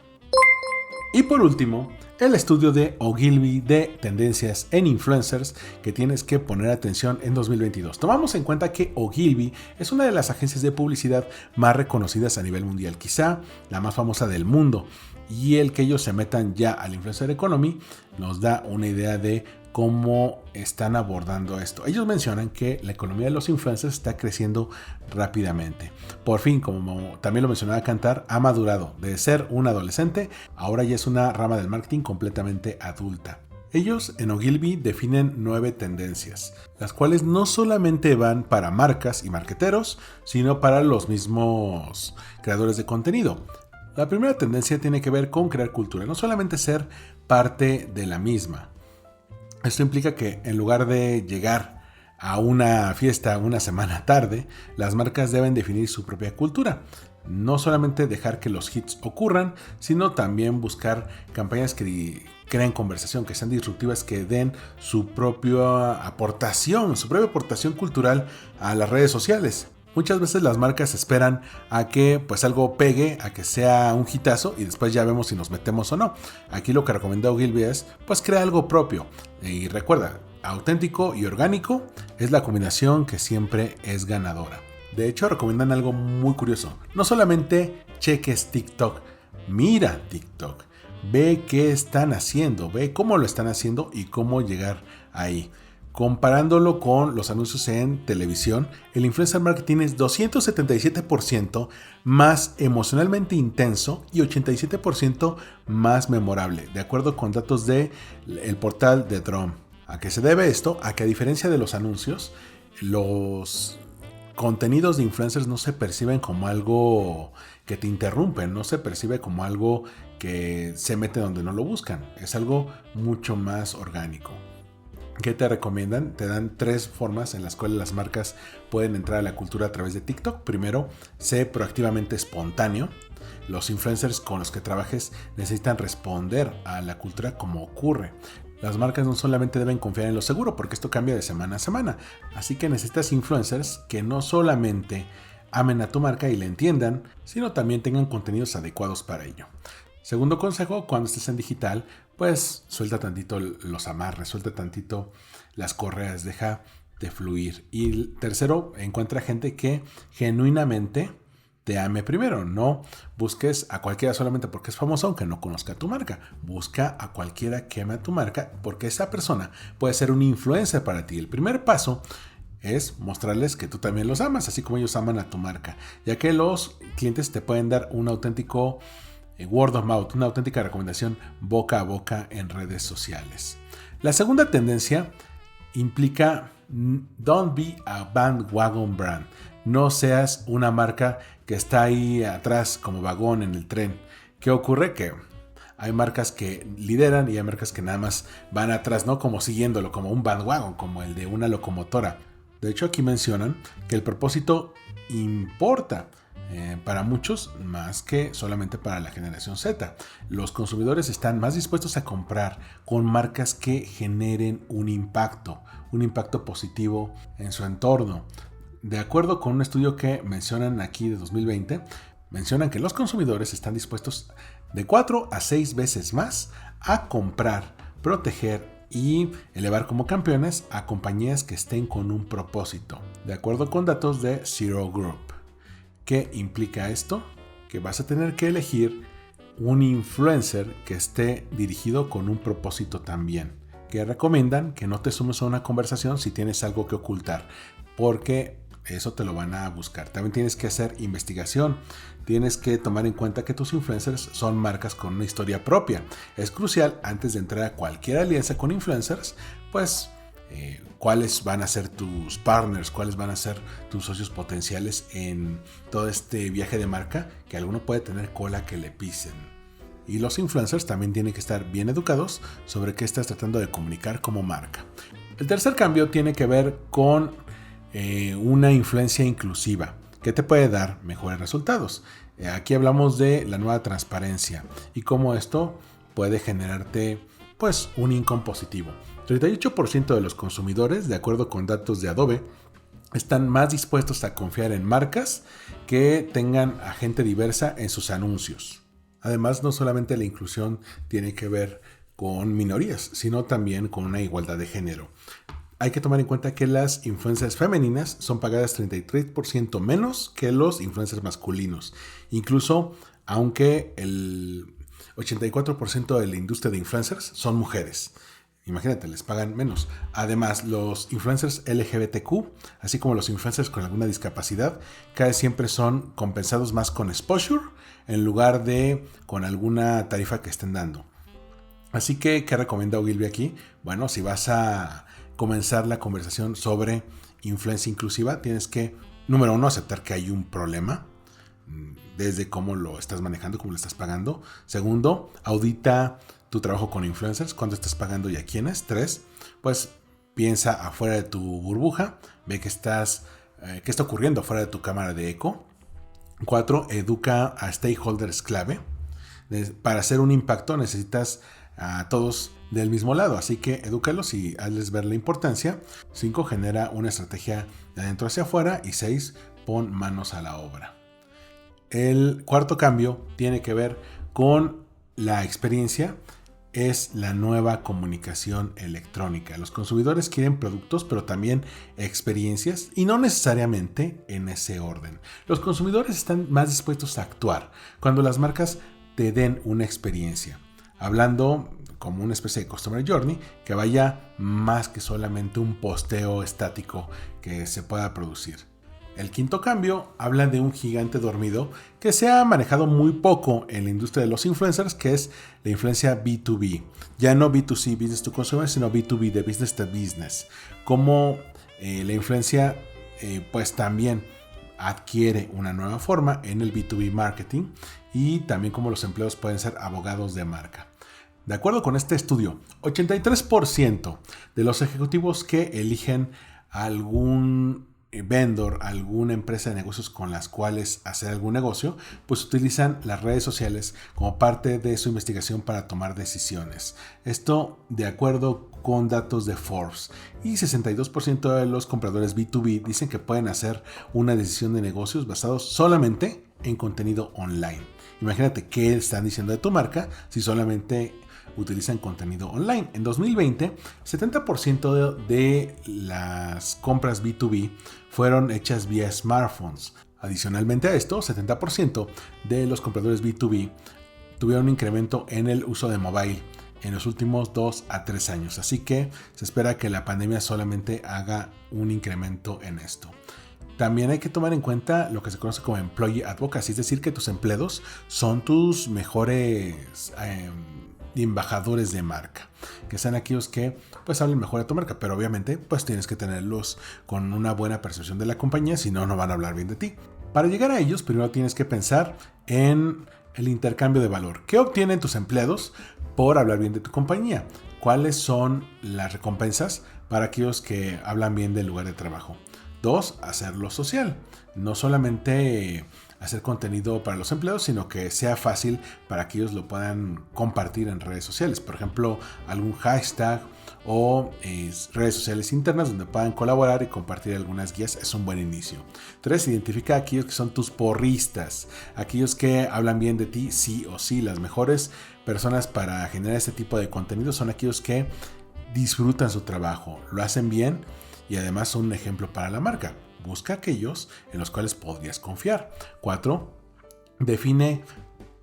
Y por último, el estudio de Ogilvy de tendencias en influencers que tienes que poner atención en 2022. Tomamos en cuenta que Ogilvy es una de las agencias de publicidad más reconocidas a nivel mundial, quizá la más famosa del mundo, y el que ellos se metan ya al Influencer Economy nos da una idea de cómo están abordando esto. Ellos mencionan que la economía de los influencers está creciendo rápidamente. Por fin, como también lo mencionaba Kantar, ha madurado. De ser un adolescente, ahora ya es una rama del marketing completamente adulta. Ellos en Ogilvy definen 9 tendencias, las cuales no solamente van para marcas y marqueteros, sino para los mismos creadores de contenido. La primera tendencia tiene que ver con crear cultura, no solamente ser parte de la misma. Esto implica que en lugar de llegar a una fiesta una semana tarde, las marcas deben definir su propia cultura. No solamente dejar que los hits ocurran, sino también buscar campañas que creen conversación, que sean disruptivas, que den su propia aportación cultural a las redes sociales. Muchas veces las marcas esperan a que pues algo pegue, a que sea un hitazo y después ya vemos si nos metemos o no. Aquí lo que recomienda Ogilvy es pues crea algo propio. Y recuerda, auténtico y orgánico es la combinación que siempre es ganadora. De hecho, recomiendan algo muy curioso. No solamente cheques TikTok, mira TikTok. Ve qué están haciendo, ve cómo lo están haciendo y cómo llegar ahí. Comparándolo con los anuncios en televisión, el influencer marketing es 277% más emocionalmente intenso y 87% más memorable, de acuerdo con datos del portal de Drum. ¿A qué se debe esto? A que a diferencia de los anuncios, los contenidos de influencers no se perciben como algo que te interrumpen, no se percibe como algo que se mete donde no lo buscan, es algo mucho más orgánico. ¿Qué te recomiendan? Te dan 3 formas en las cuales las marcas pueden entrar a la cultura a través de TikTok. Primero, sé proactivamente espontáneo. Los influencers con los que trabajes necesitan responder a la cultura como ocurre. Las marcas no solamente deben confiar en lo seguro, porque esto cambia de semana a semana. Así que necesitas influencers que no solamente amen a tu marca y la entiendan, sino también tengan contenidos adecuados para ello. Segundo consejo, cuando estés en digital, pues suelta tantito los amarres, suelta tantito las correas, deja de fluir. Y tercero, encuentra gente que genuinamente te ame primero. No busques a cualquiera solamente porque es famoso, aunque no conozca tu marca. Busca a cualquiera que ame a tu marca, porque esa persona puede ser un influencer para ti. El primer paso es mostrarles que tú también los amas, así como ellos aman a tu marca, ya que los clientes te pueden dar un auténtico word of mouth, una auténtica recomendación boca a boca en redes sociales. La segunda tendencia implica don't be a bandwagon brand. No seas una marca que está ahí atrás como vagón en el tren. ¿Qué ocurre? Que hay marcas que lideran y hay marcas que nada más van atrás, ¿no? Como siguiéndolo, como un bandwagon, como el de una locomotora. De hecho, aquí mencionan que el propósito importa. Para muchos más que solamente para la generación Z. Los consumidores están más dispuestos a comprar con marcas que generen un impacto positivo en su entorno. De acuerdo con un estudio que mencionan aquí de 2020, mencionan que los consumidores están dispuestos de 4 a 6 veces más a comprar, proteger y elevar como campeones a compañías que estén con un propósito, de acuerdo con datos de Zero Group. ¿Qué implica esto? Que vas a tener que elegir un influencer que esté dirigido con un propósito también. Que recomiendan que no te sumes a una conversación si tienes algo que ocultar, porque eso te lo van a buscar. También tienes que hacer investigación. Tienes que tomar en cuenta que tus influencers son marcas con una historia propia. Es crucial antes de entrar a cualquier alianza con influencers, pues cuáles van a ser tus partners, cuáles van a ser tus socios potenciales en todo este viaje de marca, que alguno puede tener cola que le pisen. Y los influencers también tienen que estar bien educados sobre qué estás tratando de comunicar como marca. El tercer cambio tiene que ver con una influencia inclusiva que te puede dar mejores resultados. Aquí hablamos de la nueva transparencia y cómo esto puede generarte pues un income positivo. 38% de los consumidores, de acuerdo con datos de Adobe, están más dispuestos a confiar en marcas que tengan a gente diversa en sus anuncios. Además, no solamente la inclusión tiene que ver con minorías, sino también con una igualdad de género. Hay que tomar en cuenta que las influencers femeninas son pagadas 33% menos que los influencers masculinos. Incluso, aunque el 84% de la industria de influencers son mujeres. Imagínate, les pagan menos. Además, los influencers LGBTQ, así como los influencers con alguna discapacidad, cada vez siempre son compensados más con exposure en lugar de con alguna tarifa que estén dando. Así que, ¿qué recomienda Ogilvy aquí? Bueno, si vas a comenzar la conversación sobre influencia inclusiva, tienes que, número uno, aceptar que hay un problema, desde cómo lo estás manejando, cómo lo estás pagando. Segundo, audita tu trabajo con influencers, cuánto estás pagando y a quiénes. 3, pues piensa afuera de tu burbuja, ve qué está ocurriendo afuera de tu cámara de eco. 4, educa a stakeholders clave. Para hacer un impacto necesitas a todos del mismo lado, así que edúcalos y hazles ver la importancia. 5, genera una estrategia de adentro hacia afuera. Y 6, pon manos a la obra. El cuarto cambio tiene que ver con la experiencia. Es la nueva comunicación electrónica. Los consumidores quieren productos, pero también experiencias, y no necesariamente en ese orden. Los consumidores están más dispuestos a actuar cuando las marcas te den una experiencia, hablando como una especie de customer journey que vaya más que solamente un posteo estático que se pueda producir. El quinto cambio habla de un gigante dormido que se ha manejado muy poco en la industria de los influencers, que es la influencia B2B. Ya no B2C, business to consumer, sino B2B, de business to business. Como la influencia pues también adquiere una nueva forma en el B2B marketing, y también como los empleados pueden ser abogados de marca. De acuerdo con este estudio, 83% de los ejecutivos que eligen algún vendor, alguna empresa de negocios con las cuales hacer algún negocio, pues utilizan las redes sociales como parte de su investigación para tomar decisiones. Esto de acuerdo con datos de Forbes. Y 62% de los compradores B2B dicen que pueden hacer una decisión de negocios basados solamente en contenido online. Imagínate qué están diciendo de tu marca si solamente utilizan contenido online. En 2020, 70% de las compras B2B fueron hechas vía smartphones. Adicionalmente a esto, 70% de los compradores B2B tuvieron un incremento en el uso de mobile en los últimos 2 a 3 años. Así que se espera que la pandemia solamente haga un incremento en esto. También hay que tomar en cuenta lo que se conoce como employee advocacy, es decir, que tus empleados son tus mejores embajadores de marca, que sean aquellos que pues hablen mejor de tu marca, pero obviamente pues tienes que tenerlos con una buena percepción de la compañía, si no, no van a hablar bien de ti. Para llegar a ellos, primero tienes que pensar en el intercambio de valor. ¿Qué obtienen tus empleados por hablar bien de tu compañía? ¿Cuáles son las recompensas para aquellos que hablan bien del lugar de trabajo? 2, hacerlo social. No solamente hacer contenido para los empleados, sino que sea fácil para que ellos lo puedan compartir en redes sociales. Por ejemplo, algún hashtag o redes sociales internas donde puedan colaborar y compartir algunas guías es un buen inicio. 3, identifica a aquellos que son tus porristas, aquellos que hablan bien de ti sí o sí. Las mejores personas para generar este tipo de contenido son aquellos que disfrutan su trabajo, lo hacen bien y además son un ejemplo para la marca. Busca aquellos en los cuales podrías confiar. 4, define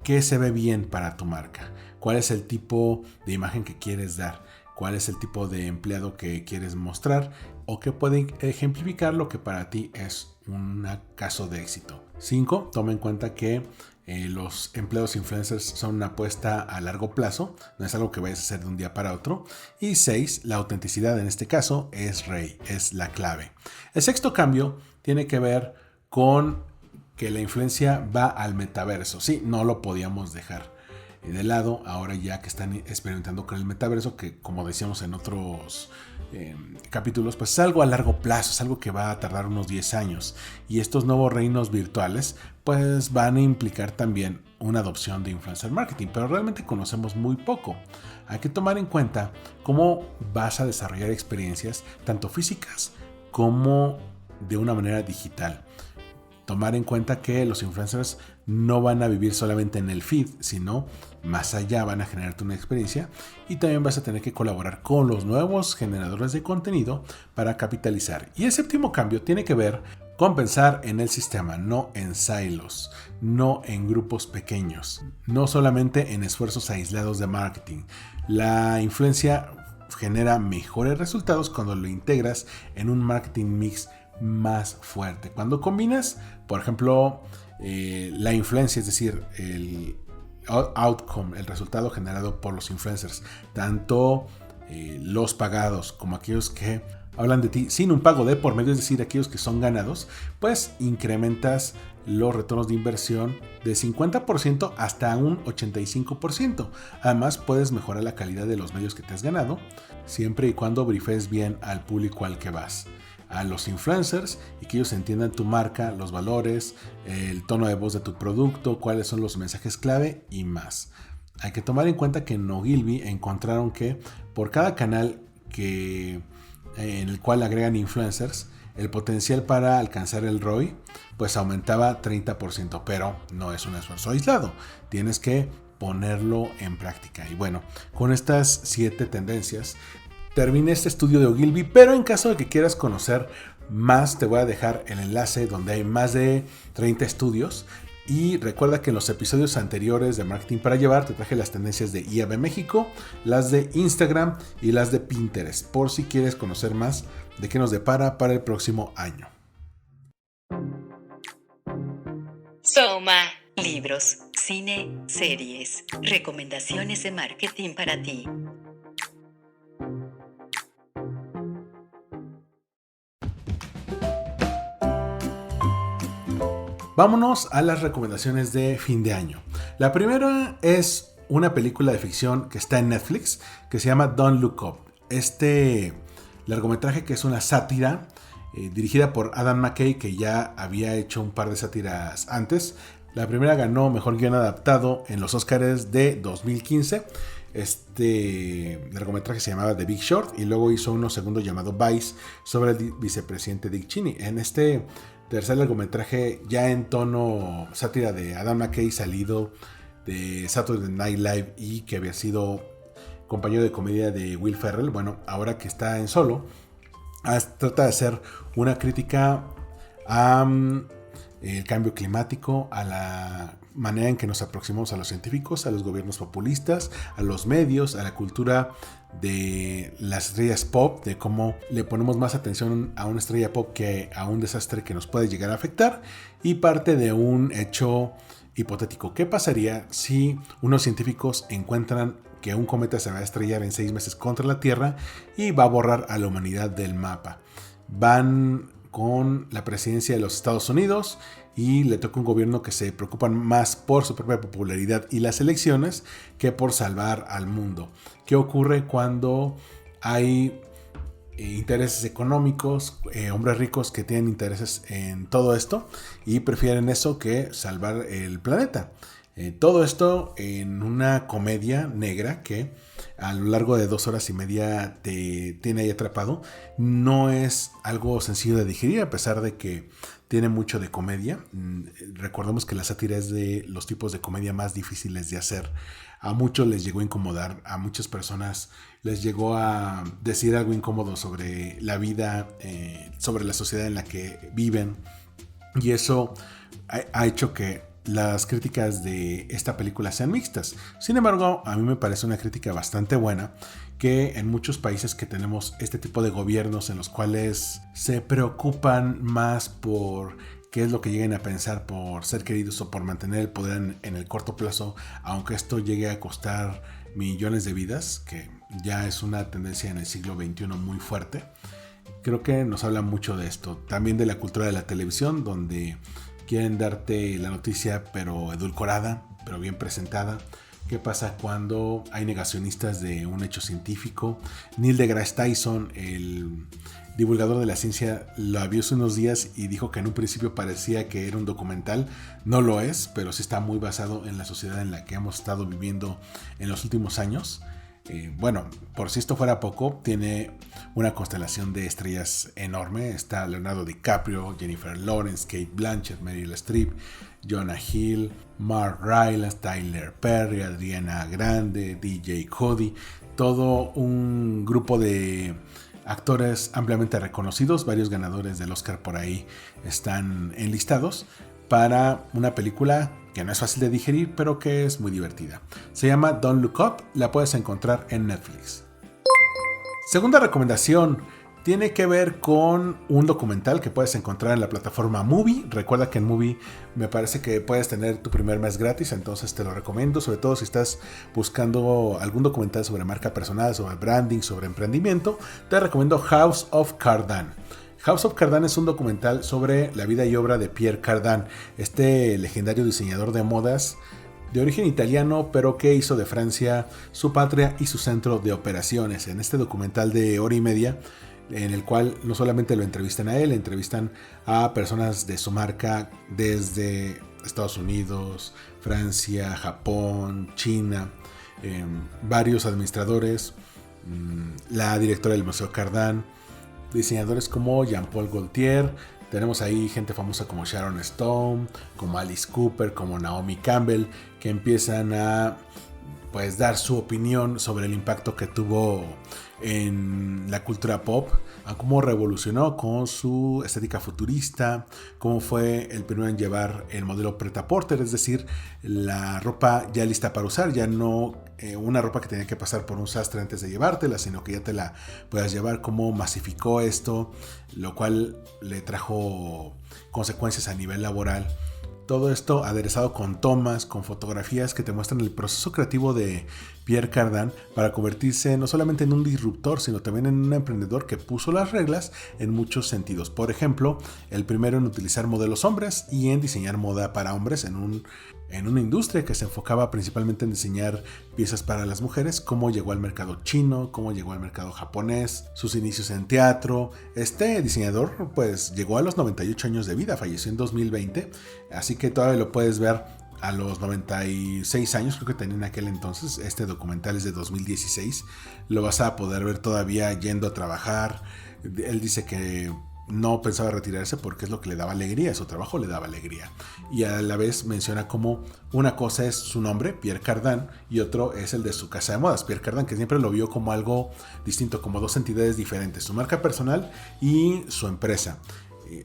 qué se ve bien para tu marca. ¿Cuál es el tipo de imagen que quieres dar? ¿Cuál es el tipo de empleado que quieres mostrar? O que puede ejemplificar lo que para ti es un caso de éxito. 5, toma en cuenta que los empleados influencers son una apuesta a largo plazo, no es algo que vayas a hacer de un día para otro. Y 6, la autenticidad en este caso es rey, es la clave. El sexto cambio tiene que ver con que la influencia va al metaverso. Sí, no lo podíamos dejar de lado ahora ya que están experimentando con el metaverso, que como decíamos en otros capítulos, pues es algo a largo plazo, es algo que va a tardar unos 10 años, y estos nuevos reinos virtuales pues van a implicar también una adopción de influencer marketing, pero realmente conocemos muy poco. Hay que tomar en cuenta cómo vas a desarrollar experiencias tanto físicas como de una manera digital. Tomar en cuenta que los influencers no van a vivir solamente en el feed, sino más allá van a generarte una experiencia y también vas a tener que colaborar con los nuevos generadores de contenido para capitalizar. Y el séptimo cambio tiene que ver con pensar en el sistema, no en silos, no en grupos pequeños, no solamente en esfuerzos aislados de marketing. La influencia genera mejores resultados cuando lo integras en un marketing mix más fuerte. Cuando combinas, por ejemplo, la influencia, es decir, el outcome, el resultado generado por los influencers, tanto los pagados como aquellos que hablan de ti sin un pago de por medio, es decir, aquellos que son ganados, pues incrementas los retornos de inversión de 50% hasta un 85%. Además, puedes mejorar la calidad de los medios que te has ganado, siempre y cuando brifes bien al público al que vas, a los influencers, y que ellos entiendan tu marca, los valores, el tono de voz de tu producto, cuáles son los mensajes clave y más. Hay que tomar en cuenta que en Ogilvy encontraron que por cada canal en el cual agregan influencers, el potencial para alcanzar el ROI pues aumentaba 30%, pero no es un esfuerzo aislado, tienes que ponerlo en práctica. Y bueno, con estas 7 tendencias terminé este estudio de Ogilvy, pero en caso de que quieras conocer más, te voy a dejar el enlace donde hay más de 30 estudios. Y recuerda que en los episodios anteriores de Marketing para Llevar te traje las tendencias de IAB México, las de Instagram y las de Pinterest, por si quieres conocer más de qué nos depara para el próximo año. Soma. Libros, cine, series, recomendaciones de marketing para ti. Vámonos a las recomendaciones de fin de año. La primera es una película de ficción que está en Netflix que se llama Don't Look Up. Este largometraje, que es una sátira dirigida por Adam McKay, que ya había hecho un par de sátiras antes. La primera ganó Mejor Guión Adaptado en los Oscars de 2015. Este largometraje se llamaba The Big Short, y luego hizo uno segundo llamado Vice sobre el vicepresidente Dick Cheney. En este tercer largometraje, ya en tono sátira de Adam McKay, salido de Saturday Night Live y que había sido compañero de comedia de Will Ferrell, bueno, ahora que está en solo, trata de hacer una crítica a el cambio climático, a la manera en que nos aproximamos a los científicos, a los gobiernos populistas, a los medios, a la cultura de las estrellas pop, de cómo le ponemos más atención a una estrella pop que a un desastre que nos puede llegar a afectar, y parte de un hecho hipotético. ¿Qué pasaría si unos científicos encuentran que un cometa se va a estrellar en 6 meses contra la Tierra y va a borrar a la humanidad del mapa? Van con la presidencia de los Estados Unidos y le toca un gobierno que se preocupa más por su propia popularidad y las elecciones que por salvar al mundo. ¿Qué ocurre cuando hay intereses económicos, hombres ricos que tienen intereses en todo esto y prefieren eso que salvar el planeta? Todo esto en una comedia negra que a lo largo de 2 horas y media te tiene ahí atrapado. No es algo sencillo de digerir, a pesar de que tiene mucho de comedia. Recordemos que la sátira es de los tipos de comedia más difíciles de hacer. A muchos les llegó a incomodar, a muchas personas les llegó a decir algo incómodo sobre la vida, sobre la sociedad en la que viven, y eso ha hecho que las críticas de esta película sean mixtas. Sin embargo, a mí me parece una crítica bastante buena, que en muchos países que tenemos este tipo de gobiernos en los cuales se preocupan más por qué es lo que lleguen a pensar, por ser queridos o por mantener el poder en el corto plazo, aunque esto llegue a costar millones de vidas, que ya es una tendencia en el siglo XXI muy fuerte. Creo que nos habla mucho de esto, también de la cultura de la televisión, donde quieren darte la noticia pero edulcorada, pero bien presentada. ¿Qué pasa cuando hay negacionistas de un hecho científico? Neil deGrasse Tyson, el divulgador de la ciencia, lo vio hace unos días y dijo que en un principio parecía que era un documental. No lo es, pero sí está muy basado en la sociedad en la que hemos estado viviendo en los últimos años. Bueno, por si esto fuera poco, tiene una constelación de estrellas enorme. Está Leonardo DiCaprio, Jennifer Lawrence, Kate Blanchett, Meryl Streep, Jonah Hill, Mark Rylance, Tyler Perry, Adriana Grande, DJ Cody. Todo un grupo de actores ampliamente reconocidos. Varios ganadores del Oscar por ahí están enlistados para una película que no es fácil de digerir, pero que es muy divertida. Se llama Don't Look Up, la puedes encontrar en Netflix. Segunda recomendación tiene que ver con un documental que puedes encontrar en la plataforma Movie. Recuerda que en Movie me parece que puedes tener tu primer mes gratis, entonces te lo recomiendo, sobre todo si estás buscando algún documental sobre marca personal, sobre branding, sobre emprendimiento. Te recomiendo House of Cardin. House of Cardin es un documental sobre la vida y obra de Pierre Cardin, este legendario diseñador de modas de origen italiano, pero que hizo de Francia su patria y su centro de operaciones. En este documental de hora y media, en el cual no solamente lo entrevistan a él, entrevistan a personas de su marca desde Estados Unidos, Francia, Japón, China, varios administradores, la directora del Museo Cardin, diseñadores como Jean-Paul Gaultier. Tenemos ahí gente famosa como Sharon Stone, como Alice Cooper, como Naomi Campbell, que empiezan a pues dar su opinión sobre el impacto que tuvo en la cultura pop, a cómo revolucionó con su estética futurista, cómo fue el primero en llevar el modelo pret-à-porter, es decir, la ropa ya lista para usar, ya no una ropa que tenía que pasar por un sastre antes de llevártela, sino que ya te la puedas llevar. Cómo masificó esto, lo cual le trajo consecuencias a nivel laboral. Todo esto aderezado con tomas, con fotografías que te muestran el proceso creativo de Pierre Cardin para convertirse no solamente en un disruptor, sino también en un emprendedor que puso las reglas en muchos sentidos. Por ejemplo, el primero en utilizar modelos hombres y en diseñar moda para hombres en una industria que se enfocaba principalmente en diseñar piezas para las mujeres. Cómo llegó al mercado chino, cómo llegó al mercado japonés, sus inicios en teatro. Este diseñador pues llegó a los 98 años de vida, falleció en 2020, así que todavía lo puedes ver a los 96 años, creo que tenía en aquel entonces. Este documental es de 2016, lo vas a poder ver todavía yendo a trabajar. Él dice que no pensaba retirarse porque es lo que le daba alegría, su trabajo le daba alegría. Y a la vez menciona como una cosa es su nombre, Pierre Cardin, y otro es el de su casa de modas, Pierre Cardin, que siempre lo vio como algo distinto, como dos entidades diferentes, su marca personal y su empresa.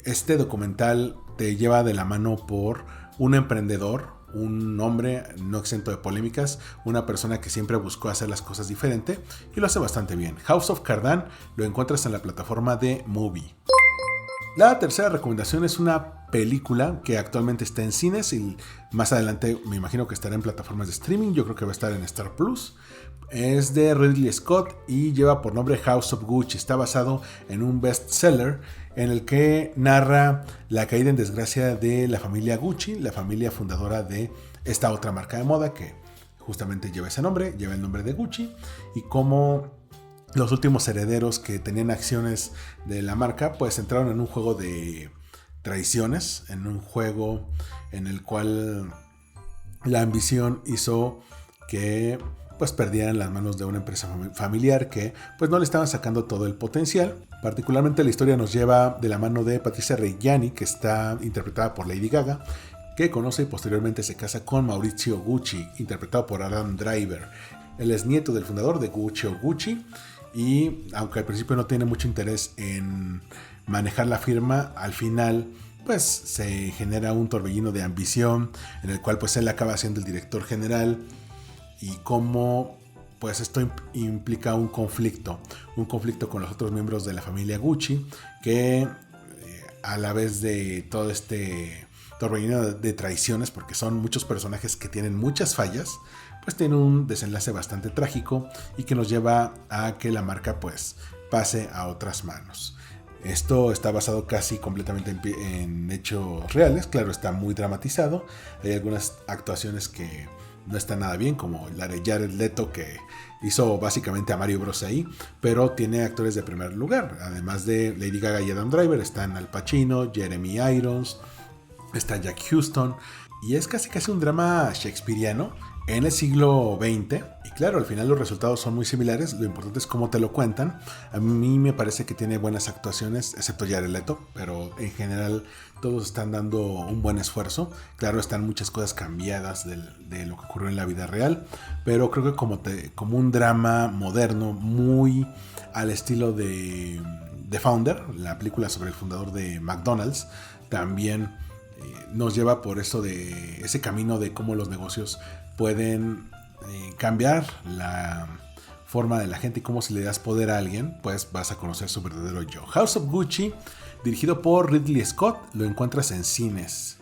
Este documental te lleva de la mano por un emprendedor, un hombre no exento de polémicas, una persona que siempre buscó hacer las cosas diferente y lo hace bastante bien. House of Cardin lo encuentras en la plataforma de Movie. La tercera recomendación es una película que actualmente está en cines y más adelante me imagino que estará en plataformas de streaming. Yo creo que va a estar en Star Plus. Es de Ridley Scott y lleva por nombre House of Gucci. Está basado en un bestseller en el que narra la caída en desgracia de la familia Gucci, la familia fundadora de esta otra marca de moda que justamente lleva ese nombre, lleva el nombre de Gucci, y cómo los últimos herederos que tenían acciones de la marca pues entraron en un juego de traiciones, en un juego en el cual la ambición hizo que pues perdieran las manos de una empresa familiar que pues no le estaban sacando todo el potencial. Particularmente la historia nos lleva de la mano de Patricia Reggiani, que está interpretada por Lady Gaga, que conoce y posteriormente se casa con Maurizio Gucci, interpretado por Adam Driver. Él es nieto del fundador de Gucci o Gucci, y aunque al principio no tiene mucho interés en manejar la firma, al final pues se genera un torbellino de ambición en el cual pues él acaba siendo el director general, y cómo pues esto implica un conflicto con los otros miembros de la familia Gucci, que a la vez de todo este torbellino de traiciones, porque son muchos personajes que tienen muchas fallas, pues tiene un desenlace bastante trágico y que nos lleva a que la marca pues pase a otras manos. Esto está basado casi completamente en hechos reales, claro, está muy dramatizado. Hay algunas actuaciones que no están nada bien, como la de Jared Leto, que hizo básicamente a Mario Bros ahí, pero tiene actores de primer lugar. Además de Lady Gaga y Adam Driver, están Al Pacino, Jeremy Irons, está Jack Huston, y es casi un drama shakespeariano en el siglo XX. Y claro, al final los resultados son muy similares. Lo importante es cómo te lo cuentan. A mí me parece que tiene buenas actuaciones, excepto Jared Leto, pero en general todos están dando un buen esfuerzo. Claro, están muchas cosas cambiadas de lo que ocurrió en la vida real, pero creo que como un drama moderno, muy al estilo de The Founder, la película sobre el fundador de McDonald's, también nos lleva por eso de ese camino de cómo los negocios pueden cambiar la forma de la gente y cómo si le das poder a alguien, pues vas a conocer su verdadero yo. House of Gucci, dirigido por Ridley Scott, lo encuentras en cines.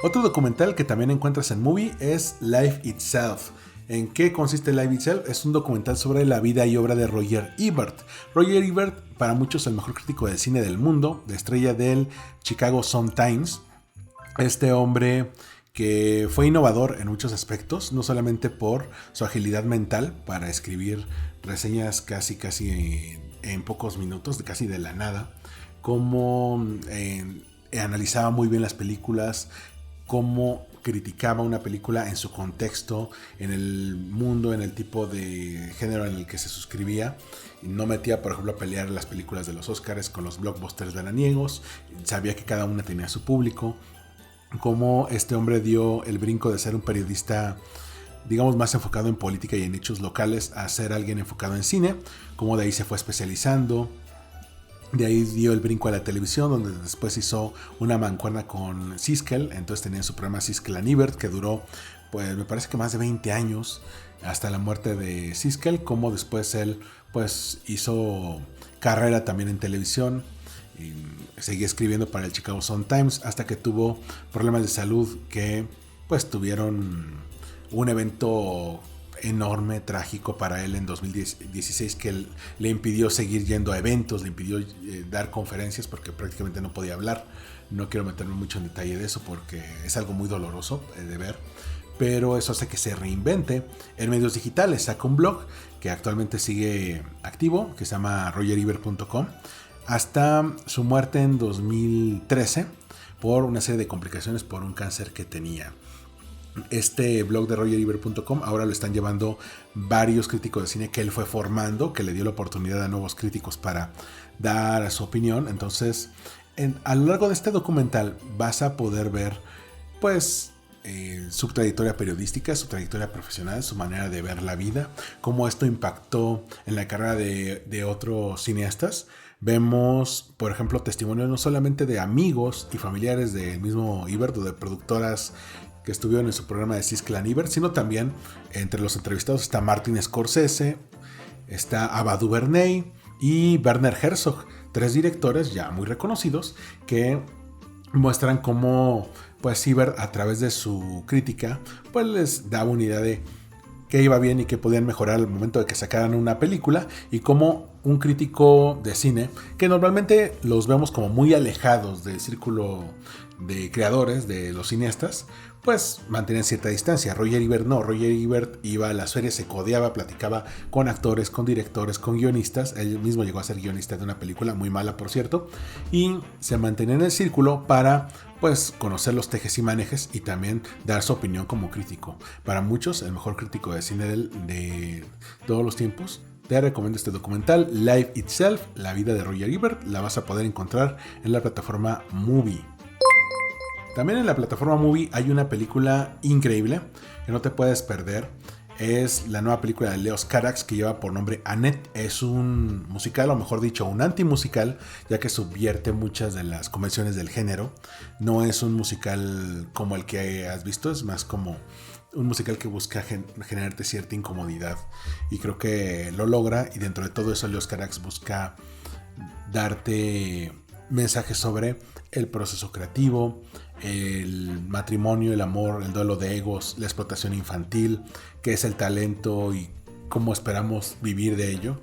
Otro documental que también encuentras en Movie es Life Itself. ¿En qué consiste Life Itself? Es un documental sobre la vida y obra de Roger Ebert. Roger Ebert, para muchos el mejor crítico de cine del mundo, de estrella del Chicago Sun-Times. Este hombre que fue innovador en muchos aspectos, no solamente por su agilidad mental para escribir reseñas casi en pocos minutos, casi de la nada, cómo analizaba muy bien las películas, cómo criticaba una película en su contexto, en el mundo, en el tipo de género en el que se suscribía. No metía, por ejemplo, a pelear las películas de los Oscars con los blockbusters veraniegos. Sabía que cada una tenía su público. Cómo este hombre dio el brinco de ser un periodista, digamos, más enfocado en política y en hechos locales a ser alguien enfocado en cine. Cómo de ahí se fue especializando. De ahí dio el brinco a la televisión, donde después hizo una mancuerna con Siskel. Entonces tenía su programa Siskel and Ebert, que duró, pues me parece que más de 20 años, hasta la muerte de Siskel. Como después él, pues hizo carrera también en televisión. Y seguía escribiendo para el Chicago Sun-Times hasta que tuvo problemas de salud que, pues, tuvieron un evento enorme, trágico para él en 2016, que le impidió seguir yendo a eventos, le impidió dar conferencias porque prácticamente no podía hablar. No quiero meterme mucho en detalle de eso porque es algo muy doloroso de ver, pero eso hace que se reinvente en medios digitales. Saca un blog que actualmente sigue activo, que se llama rogerebert.com, hasta su muerte en 2013 por una serie de complicaciones por un cáncer que tenía. Este blog de rogerebert.com ahora lo están llevando varios críticos de cine que él fue formando, que le dio la oportunidad a nuevos críticos para dar su opinión. Entonces, a lo largo de este documental vas a poder ver, pues, su trayectoria periodística, su trayectoria profesional, su manera de ver la vida, cómo esto impactó en la carrera de otros cineastas. Vemos, por ejemplo, testimonios no solamente de amigos y familiares del mismo Ebert o de productoras que estuvieron en su programa de Siskel and Ebert, sino también entre los entrevistados está Martin Scorsese, está Ava DuVernay y Werner Herzog, 3 directores ya muy reconocidos que muestran cómo, pues, Ebert, a través de su crítica, pues les daba una idea de qué iba bien y qué podían mejorar al momento de que sacaran una película, y cómo un crítico de cine, que normalmente los vemos como muy alejados del círculo de creadores, de los cineastas, pues mantenían cierta distancia. Roger Ebert no, Roger Ebert iba a las ferias, se codeaba, platicaba con actores, con directores, con guionistas. Él mismo llegó a ser guionista de una película muy mala, por cierto, y se mantenía en el círculo para, pues, conocer los tejes y manejes y también dar su opinión como crítico. Para muchos, el mejor crítico de cine de todos los tiempos. Te recomiendo este documental, Life Itself, la vida de Roger Ebert. La vas a poder encontrar en la plataforma Movie. También en la plataforma Movie hay una película increíble que no te puedes perder. Es la nueva película de Leos Carax, que lleva por nombre Annette. Es un musical, o mejor dicho, un antimusical, ya que subvierte muchas de las convenciones del género. No es un musical como el que has visto, es más como un musical que busca generarte cierta incomodidad. Y creo que lo logra, y dentro de todo eso Leos Carax busca darte mensajes sobre el proceso creativo, el matrimonio, el amor, el duelo de egos, la explotación infantil, qué es el talento y cómo esperamos vivir de ello.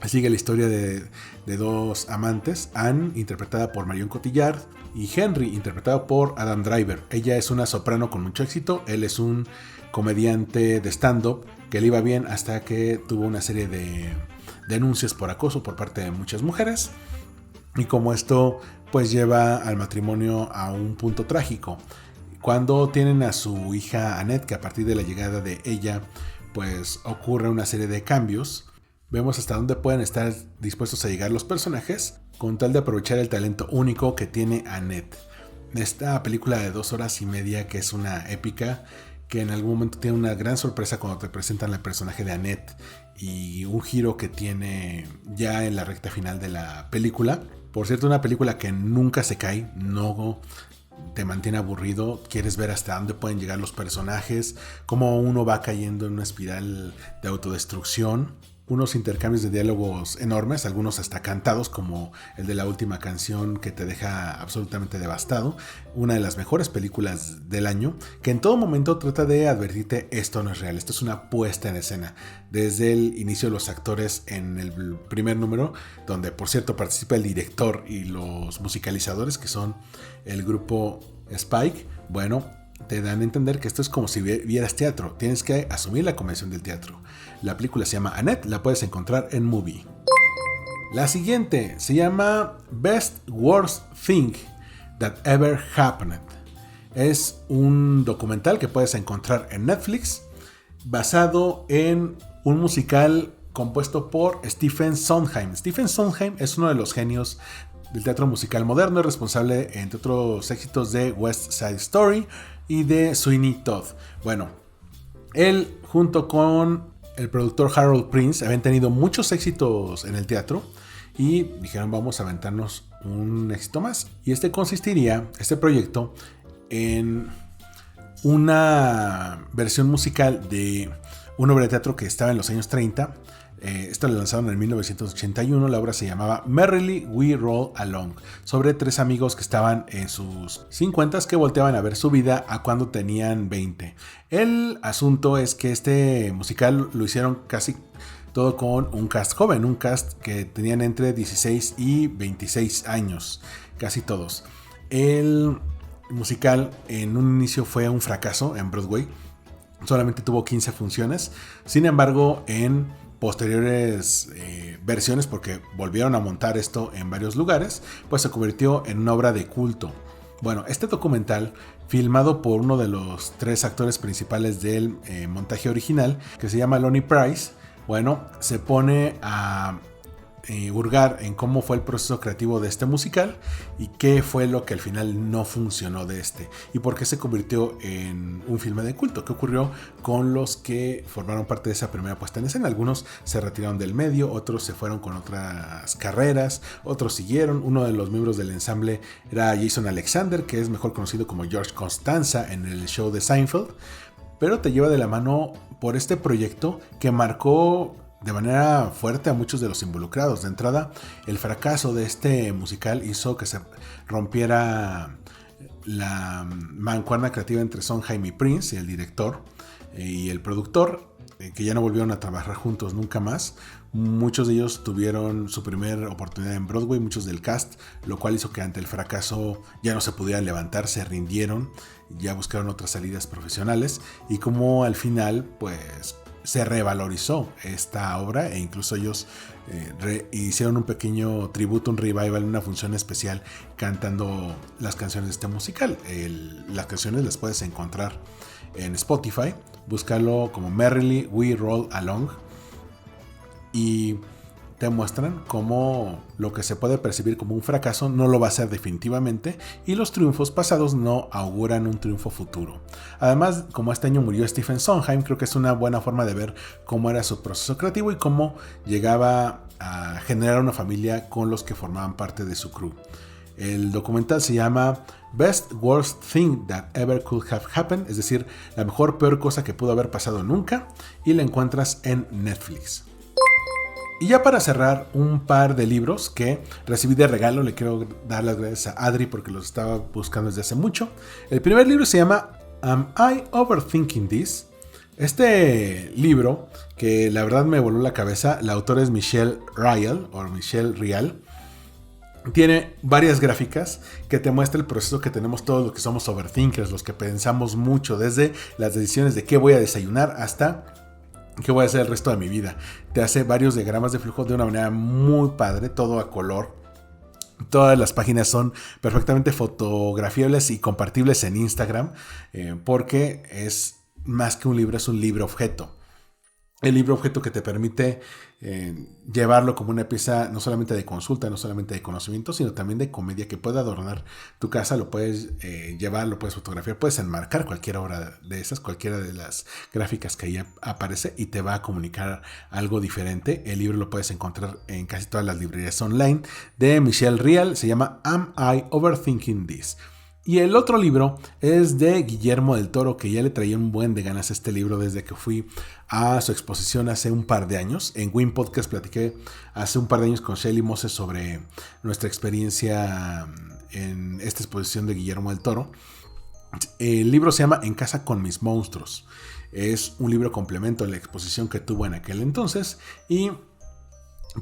Sigue la historia de 2 amantes, Anne, interpretada por Marion Cotillard, y Henry, interpretado por Adam Driver. Ella es una soprano con mucho éxito, él es un comediante de stand-up que le iba bien hasta que tuvo una serie de denuncias por acoso por parte de muchas mujeres, y como esto, pues, lleva al matrimonio a un punto trágico. cuando tienen a su hija Annette, que a partir de la llegada de ella pues ocurre una serie de cambios. Vemos hasta dónde pueden estar dispuestos a llegar los personajes con tal de aprovechar el talento único que tiene Annette. Esta película de 2 horas y media, que es una épica, que en algún momento tiene una gran sorpresa cuando te presentan el personaje de Annette y un giro que tiene ya en la recta final de la película. Por cierto, una película que nunca se cae, no te mantiene aburrido, quieres ver hasta dónde pueden llegar los personajes, cómo uno va cayendo en una espiral de autodestrucción. Unos intercambios de diálogos enormes, algunos hasta cantados, como el de la última canción que te deja absolutamente devastado. Una de las mejores películas del año, que en todo momento trata de advertirte: esto no es real, esto es una puesta en escena. Desde el inicio de los actores en el primer número, donde por cierto participa el director y los musicalizadores, que son el grupo Spike, bueno, te dan a entender que esto es como si vieras teatro. Tienes que asumir la convención del teatro. La película se llama Annette, la puedes encontrar en Movie. La siguiente se llama Best Worst Thing That Ever Happened. Es un documental que puedes encontrar en Netflix, basado en un musical compuesto por Stephen Sondheim. Stephen Sondheim es uno de los genios del teatro musical moderno, es responsable, entre otros éxitos, de West Side Story y de Sweeney Todd. Bueno, él junto con el productor Harold Prince habían tenido muchos éxitos en el teatro y dijeron: vamos a aventarnos un éxito más. Y este proyecto, en una versión musical de una obra de teatro que estaba en los años 30. Esto lo lanzaron en 1981. La obra se llamaba Merrily We Roll Along, sobre 3 amigos que estaban en sus 50s, que volteaban a ver su vida a cuando tenían 20. El asunto es que este musical lo hicieron casi todo con un cast joven, un cast que tenían entre 16 y 26 años, casi todos. El musical en un inicio fue un fracaso en Broadway, solamente tuvo 15 funciones. Sin embargo, en posteriores versiones, porque volvieron a montar esto en varios lugares, pues se convirtió en una obra de culto. Bueno, este documental, filmado por uno de los 3 actores principales del montaje original, que se llama Lonnie Price, bueno, se pone a hurgar en cómo fue el proceso creativo de este musical y qué fue lo que al final no funcionó de este y por qué se convirtió en un filme de culto. ¿Qué ocurrió con los que formaron parte de esa primera puesta en escena? Algunos se retiraron del medio, otros se fueron con otras carreras, otros siguieron. Uno de los miembros del ensamble era Jason Alexander, que es mejor conocido como George Costanza en el show de Seinfeld, pero te lleva de la mano por este proyecto que marcó de manera fuerte a muchos de los involucrados. De entrada, el fracaso de este musical hizo que se rompiera la mancuerna creativa entre Sondheim y Prince, el director y el productor, que ya no volvieron a trabajar juntos nunca más. Muchos de ellos tuvieron su primera oportunidad en Broadway, muchos del cast, lo cual hizo que ante el fracaso ya no se pudieran levantar, se rindieron, ya buscaron otras salidas profesionales, y como al final pues se revalorizó esta obra, e incluso ellos hicieron un pequeño tributo, un revival, una función especial cantando las canciones de este musical. Las canciones las puedes encontrar en Spotify, búscalo como Merrily We Roll Along y te muestran cómo lo que se puede percibir como un fracaso no lo va a ser definitivamente, y los triunfos pasados no auguran un triunfo futuro. Además, como este año murió Stephen Sondheim, creo que es una buena forma de ver cómo era su proceso creativo y cómo llegaba a generar una familia con los que formaban parte de su crew. El documental se llama Best Worst Thing That Ever Could Have Happened, es decir, la mejor peor cosa que pudo haber pasado nunca, y la encuentras en Netflix. Y ya para cerrar, un par de libros que recibí de regalo. Le quiero dar las gracias a Adri porque los estaba buscando desde hace mucho. El primer libro se llama Am I Overthinking This? Este libro, que la verdad me voló la cabeza, la autora es Michelle Rial, tiene varias gráficas que te muestra el proceso que tenemos todos los que somos overthinkers, los que pensamos mucho, desde las decisiones de qué voy a desayunar hasta qué voy a hacer el resto de mi vida. Te hace varios diagramas de flujo de una manera muy padre, todo a color, Todas las páginas son perfectamente fotografiables y compartibles en Instagram, porque es más que un libro, es un libro objeto. El libro objeto que te permite llevarlo como una pieza no solamente de consulta, no solamente de conocimiento, sino también de comedia que puede adornar tu casa, lo puedes llevar, lo puedes fotografiar, puedes enmarcar cualquier obra de esas, cualquiera de las gráficas que ahí aparece y te va a comunicar algo diferente. El libro lo puedes encontrar en casi todas las librerías online de Michelle Rial, se llama Am I Overthinking This? Y el otro libro es de Guillermo del Toro, que ya le traía un buen de ganas a este libro desde que fui a su exposición hace un par de años. En Win Podcast platiqué hace un par de años con Shelly Moses sobre nuestra experiencia en esta exposición de Guillermo del Toro. El libro se llama En casa con mis monstruos. Es un libro complemento a la exposición que tuvo en aquel entonces y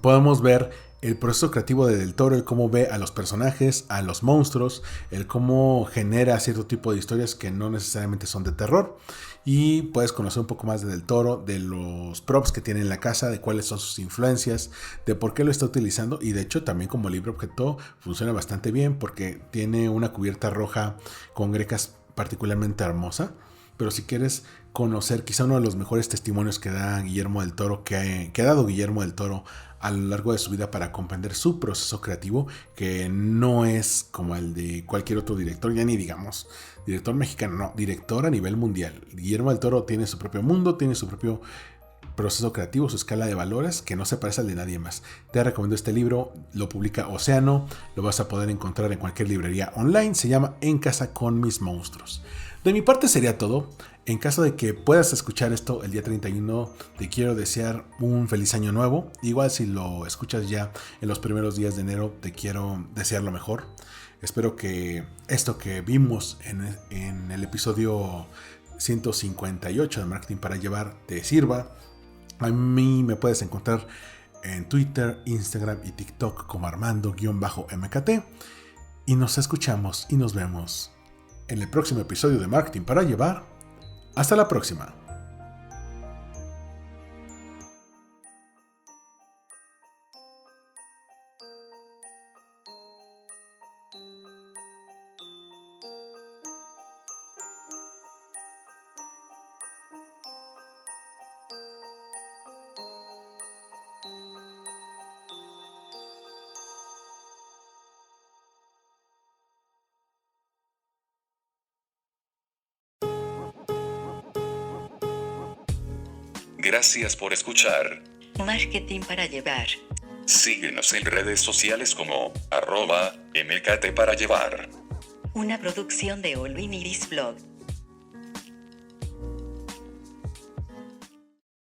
podemos ver el proceso creativo de Del Toro, el cómo ve a los personajes, a los monstruos, el cómo genera cierto tipo de historias que no necesariamente son de terror. Y puedes conocer un poco más de Del Toro, de los props que tiene en la casa, de cuáles son sus influencias, de por qué lo está utilizando. Y de hecho también como libro objeto funciona bastante bien porque tiene una cubierta roja con grecas particularmente hermosa. Pero si quieres conocer quizá uno de los mejores testimonios que da Guillermo del Toro, que ha dado Guillermo del Toro a lo largo de su vida para comprender su proceso creativo, que no es como el de cualquier otro director, ya ni digamos director mexicano, no, director a nivel mundial. Guillermo del Toro tiene su propio mundo, tiene su propio proceso creativo, su escala de valores, que no se parece al de nadie más. Te recomiendo este libro, lo publica Océano, lo vas a poder encontrar en cualquier librería online, se llama En casa con mis monstruos. De mi parte sería todo. En caso de que puedas escuchar esto el día 31, te quiero desear un feliz año nuevo. Igual si lo escuchas ya en los primeros días de enero, te quiero desear lo mejor. Espero que esto que vimos en el episodio 158 de Marketing para Llevar te sirva. A mí me puedes encontrar en Twitter, Instagram y TikTok como Armando-MKT. Y nos escuchamos y nos vemos en el próximo episodio de Marketing para Llevar. Hasta la próxima. Gracias por escuchar. Marketing para Llevar. Síguenos en redes sociales como @MKT para llevar. Una producción de Olvin Iris Blog.